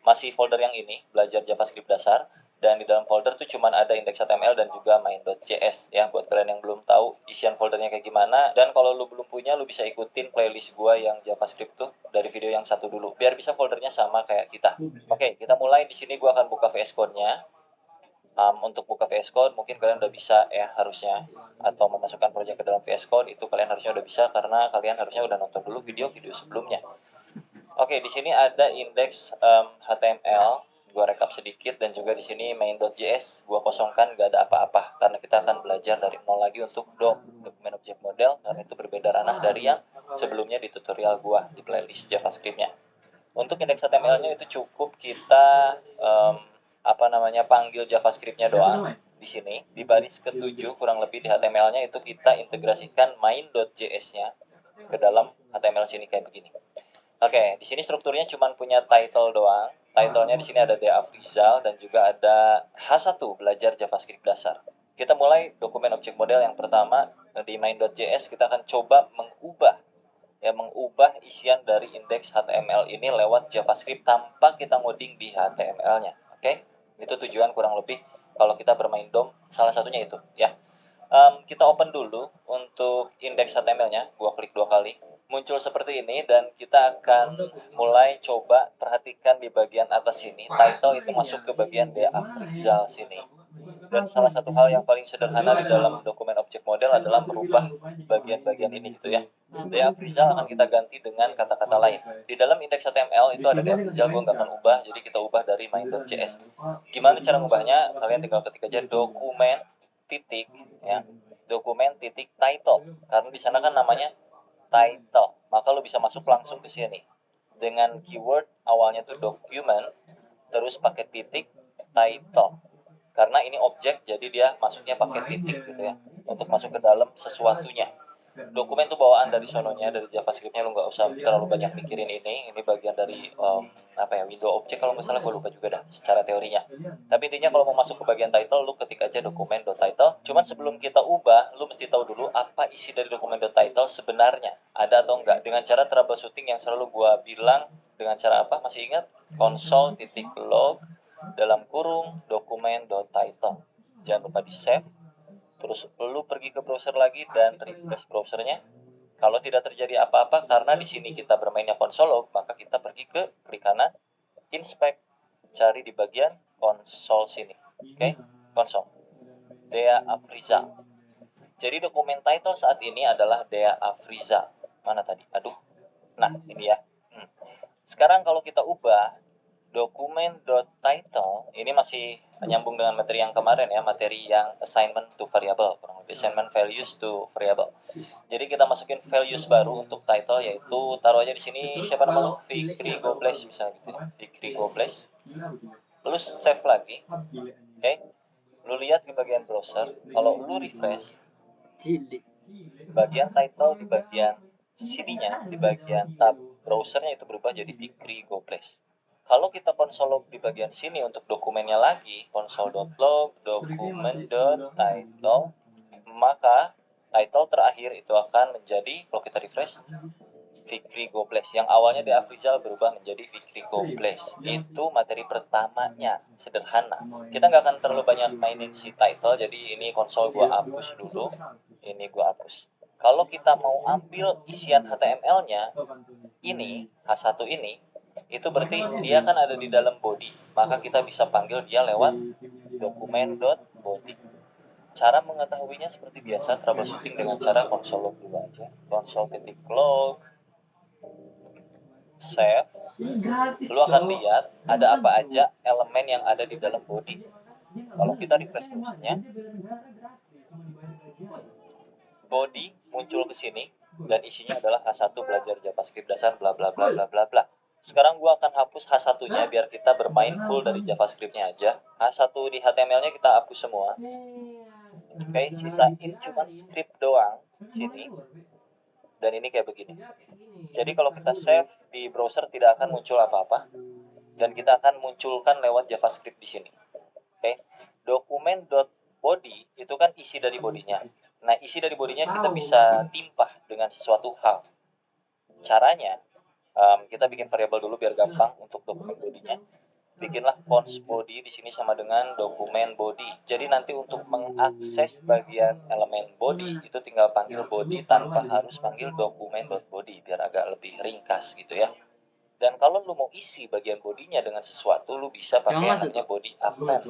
Masih folder yang ini, belajar JavaScript dasar. Dan di dalam folder tuh cuman ada index.html dan juga main.js ya, buat kalian yang belum tahu isian foldernya kayak gimana. Dan kalau lu belum punya, lu bisa ikutin playlist gua yang JavaScript tuh dari video yang satu dulu, biar bisa foldernya sama kayak kita. Oke, kita mulai. Di sini gua akan buka VS Code-nya. Untuk buka VS Code mungkin kalian udah bisa ya harusnya, atau memasukkan project ke dalam VS Code itu kalian harusnya udah bisa, karena kalian harusnya udah nonton dulu video-video sebelumnya. Oke, di sini ada indeks HTML, gua rekap sedikit, dan juga di sini main.js gua kosongkan, gak ada apa-apa karena kita akan belajar dari nol lagi untuk dokumen object model, karena itu berbeda ranah dari yang sebelumnya di tutorial gua di playlist JavaScript-nya. Untuk indeks HTML-nya itu cukup kita panggil JavaScript-nya doang. Di sini di baris ke-7 kurang lebih di HTML-nya itu kita integrasikan main.js-nya ke dalam HTML sini kayak begini. Oke, di sini strukturnya cuma punya title doang. Title-nya di sini ada Dea Afrizal dan juga ada H1 belajar JavaScript dasar. Kita mulai dokumen object model yang pertama di main.js. Kita akan coba mengubah isian dari indeks HTML ini lewat JavaScript tanpa kita ngoding di HTML-nya. Oke, itu tujuan kurang lebih kalau kita bermain DOM, salah satunya itu ya. Kita open dulu untuk indeks HTML-nya. Gua klik 2 kali. Muncul seperti ini, dan kita akan mulai coba perhatikan di bagian atas sini. Title itu masuk ke bagian Dea Afrizal sini. Dan salah satu hal yang paling sederhana di dalam dokumen object model adalah merubah bagian-bagian ini gitu ya. Dea Afrizal akan kita ganti dengan kata-kata lain. Di dalam indeks HTML itu ada Dea Afrizal, gue nggak akan ubah, jadi kita ubah dari main.js. Gimana cara ngubahnya? Kalian tinggal ketik aja dokumen titik ya, dokumen titik title, karena di sana kan namanya title, maka lo bisa masuk langsung ke sini dengan keyword awalnya tuh document, terus pakai titik title, karena ini objek jadi dia masuknya pakai titik gitu ya, untuk masuk ke dalam sesuatunya. Dokumen tuh bawaan dari sononya, dari JavaScript-nya, lo nggak usah terlalu banyak mikirin ini bagian dari window object kalau nggak salah, gue lupa juga dah secara teorinya. Tapi intinya kalau mau masuk ke bagian title, lu ketik aja dokumen.title. Cuman sebelum kita ubah, lu mesti tahu dulu apa isi dari dokumen.title sebenarnya, ada atau enggak, dengan cara troubleshooting yang selalu gue bilang. Dengan cara apa? Masih ingat? Console.log dalam kurung dokumen.title. Jangan lupa di save. Terus lu pergi ke browser lagi dan refresh browsernya. Kalau tidak terjadi apa-apa, karena di sini kita bermainnya console log, maka kita pergi ke klik kanan, inspect, cari di bagian console sini. Oke, console. Dea Afrizal. Jadi dokumen title saat ini adalah Dea Afrizal. Mana tadi? Aduh. Nah, ini ya. Sekarang kalau kita ubah dokumen.title, ini masih nyambung dengan materi yang kemarin ya, materi yang assignment to variable, kurang lebih assignment values to variable. Jadi kita masukin values baru untuk title, yaitu taruh aja di sini siapa nama lu, Fikri Gobles misalnya gitu ya, Fikri Gobles. Lalu save lagi. Oke. Lu lihat di bagian browser, kalau lu refresh, bagian title di bagian sininya, di bagian tab browsernya itu berubah jadi Fikri Gobles. Kalau kita console log di bagian sini untuk dokumennya lagi, console.log dokumen.title, maka title terakhir itu akan menjadi, kalau kita refresh, Fikri Gobles yang awalnya di Afrizal berubah menjadi Fikri Gobles. Itu materi pertamanya, sederhana. Kita nggak akan terlalu banyak mainin si title, jadi ini konsol gua hapus dulu. Ini gua hapus. Kalau kita mau ambil isian HTML-nya, ini H1 ini, itu berarti dia kan ada di dalam body. Maka kita bisa panggil dia lewat dokumen.body. Cara mengetahuinya seperti biasa, troubleshooting dengan cara console log dulu aja. Console.log, save. Lu akan lihat ada apa aja elemen yang ada di dalam body. Kalau kita refresh browsernya, body muncul ke sini dan isinya adalah H1 belajar JavaScript dasar bla bla bla bla bla bla. Sekarang gua akan hapus H1-nya biar kita bermain full dari JavaScript-nya aja. H1 di HTML-nya kita hapus semua. Oke, sisain cuma script doang sini. Dan ini kayak begini. Jadi kalau kita save di browser tidak akan muncul apa-apa dan kita akan munculkan lewat JavaScript di sini. Oke. Dokumen.body itu kan isi dari bodinya. Nah, isi dari bodinya kita bisa timpah dengan sesuatu hal. Caranya, kita bikin variabel dulu biar gampang untuk dokumen bodinya. Bikinlah fonts body di sini sama dengan dokumen body. Jadi nanti untuk mengakses bagian elemen body itu tinggal panggil body tanpa harus panggil dokumen.body biar agak lebih ringkas gitu ya. Dan kalau lu mau isi bagian bodinya dengan sesuatu, lu bisa pakai yang namanya body append.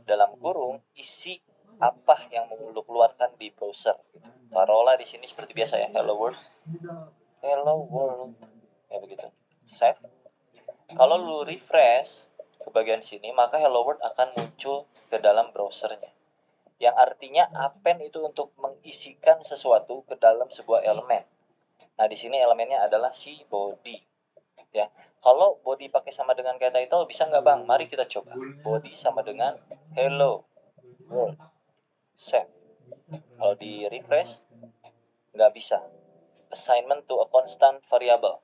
Dalam kurung isi apa yang mau lu keluarkan di browser gitu. Taruhlah di sini seperti biasa ya, hello world. Hello world. Ya begitu. Save. Kalau lu refresh ke bagian sini, maka hello world akan muncul ke dalam browsernya. Yang artinya append itu untuk mengisikan sesuatu ke dalam sebuah elemen. Nah, di sini elemennya adalah si body. Ya. Kalau body pakai sama dengan kayak title bisa nggak bang? Mari kita coba. Body sama dengan hello world. Save. Kalau di refresh nggak bisa. Assignment to a constant variable.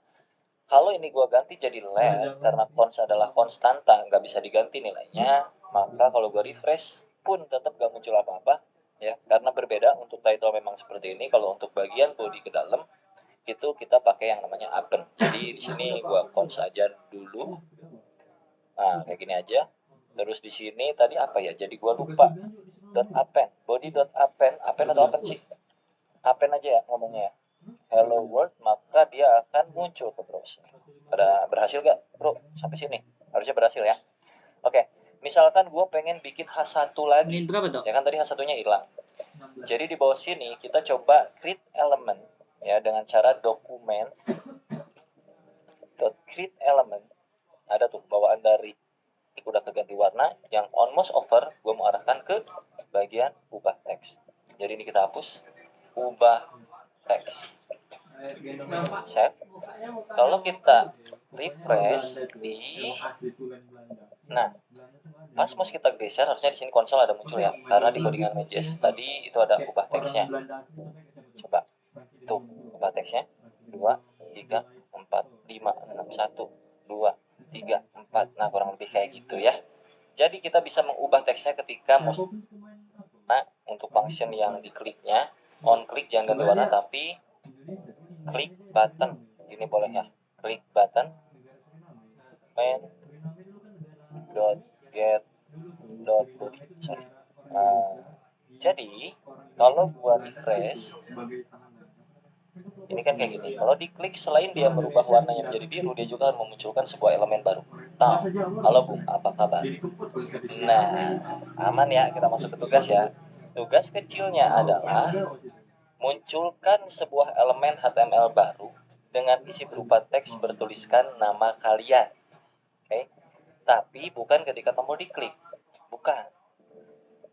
Kalau ini gua ganti jadi let karena const adalah konstanta, nggak bisa diganti nilainya, maka kalau gua refresh pun tetap nggak muncul apa-apa, ya, karena berbeda. Untuk title memang seperti ini. Kalau untuk bagian body ke dalam itu kita pakai yang namanya append. Jadi di sini gua const aja dulu. Nah, kayak gini aja. Terus di sini tadi apa ya? Jadi gua lupa. .append, body.append, append atau append sih? Append aja ya ngomongnya ya. Hello world, maka dia akan muncul ke browser. Pada berhasil gak bro? Sampai sini harusnya berhasil ya. Oke, misalkan gue pengen bikin H1 lagi. Ya kan tadi H1-nya hilang. Jadi di bawah sini kita coba create element ya dengan cara dokumen .create element. Ada tuh bawaan dari udah keganti warna. Yang on mouse over gue mau arahkan ke bagian ubah teks. Jadi ini kita hapus ubah teks. Save. Kalau kita refresh di, nah, pas mouse kita geser harusnya di sini konsol ada muncul ya, karena di codingan Mages tadi itu ada ubah teksnya. Coba, tuh ubah teksnya 2, 3, 4, 5, 6, 1, 2, 3, 4. Nah kurang lebih kayak gitu ya. Jadi kita bisa mengubah teksnya ketika mouse. Nah untuk function yang dikliknya, on click jangan ganti warna tapi klik button, ini boleh ya, klik button main .get .body, sorry. Jadi kalau gua refresh ini kan kayak gini, kalau diklik selain dia merubah warnanya menjadi biru, dia juga akan memunculkan sebuah elemen baru. Tahu, halo Bu, apa kabar? Nah, aman ya, kita masuk ke tugas ya. Tugas kecilnya adalah munculkan sebuah elemen HTML baru dengan isi berupa teks bertuliskan nama kalian. Oke. Tapi bukan ketika tombol diklik. Bukan.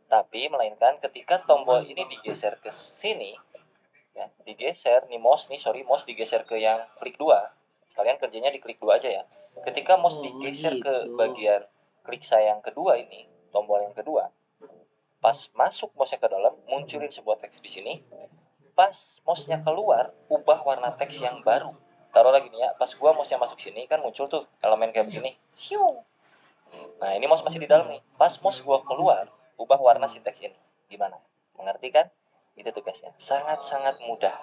Tapi melainkan ketika tombol ini digeser ke sini, ya, digeser nih mouse digeser ke yang klik 2. Kalian kerjanya di klik 2 aja ya. Ketika mouse digeser ke bagian klik saya yang kedua ini, tombol yang kedua, pas masuk mouse-nya ke dalam, munculin sebuah teks di sini. Pas mouse-nya keluar, ubah warna teks yang baru. Taruh lagi nih ya, pas gua mouse-nya masuk sini kan muncul tuh elemen kayak begini. Nah, ini mouse masih di dalam nih. Pas mouse gua keluar, ubah warna si teks ini. Gimana? Mengerti kan? Itu tugasnya. Sangat-sangat mudah.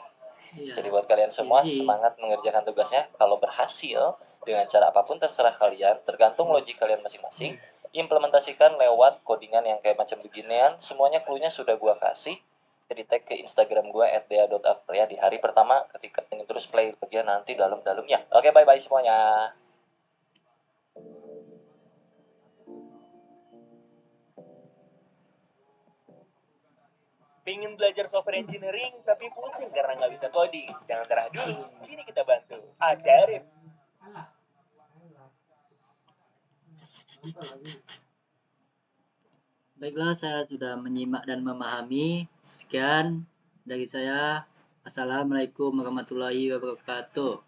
Iya. Jadi buat kalian semua Easy. semangat mengerjakan tugasnya. Kalau berhasil dengan cara apapun terserah kalian, tergantung logik kalian masing-masing. Implementasikan lewat codingan yang kayak macam beginian. Semuanya clue-nya sudah gua kasih. Jadi tag ke Instagram gua @dea.after ya di hari pertama ketika ini terus play bagian nanti dalam-dalamnya. Oke, bye-bye semuanya. Pingin belajar software engineering tapi pusing karena nggak bisa coding? Jangan terah dulu, sini kita bantu. Ajarif. Baiklah, saya sudah menyimak dan memahami. Sekian dari saya. Assalamualaikum warahmatullahi wabarakatuh.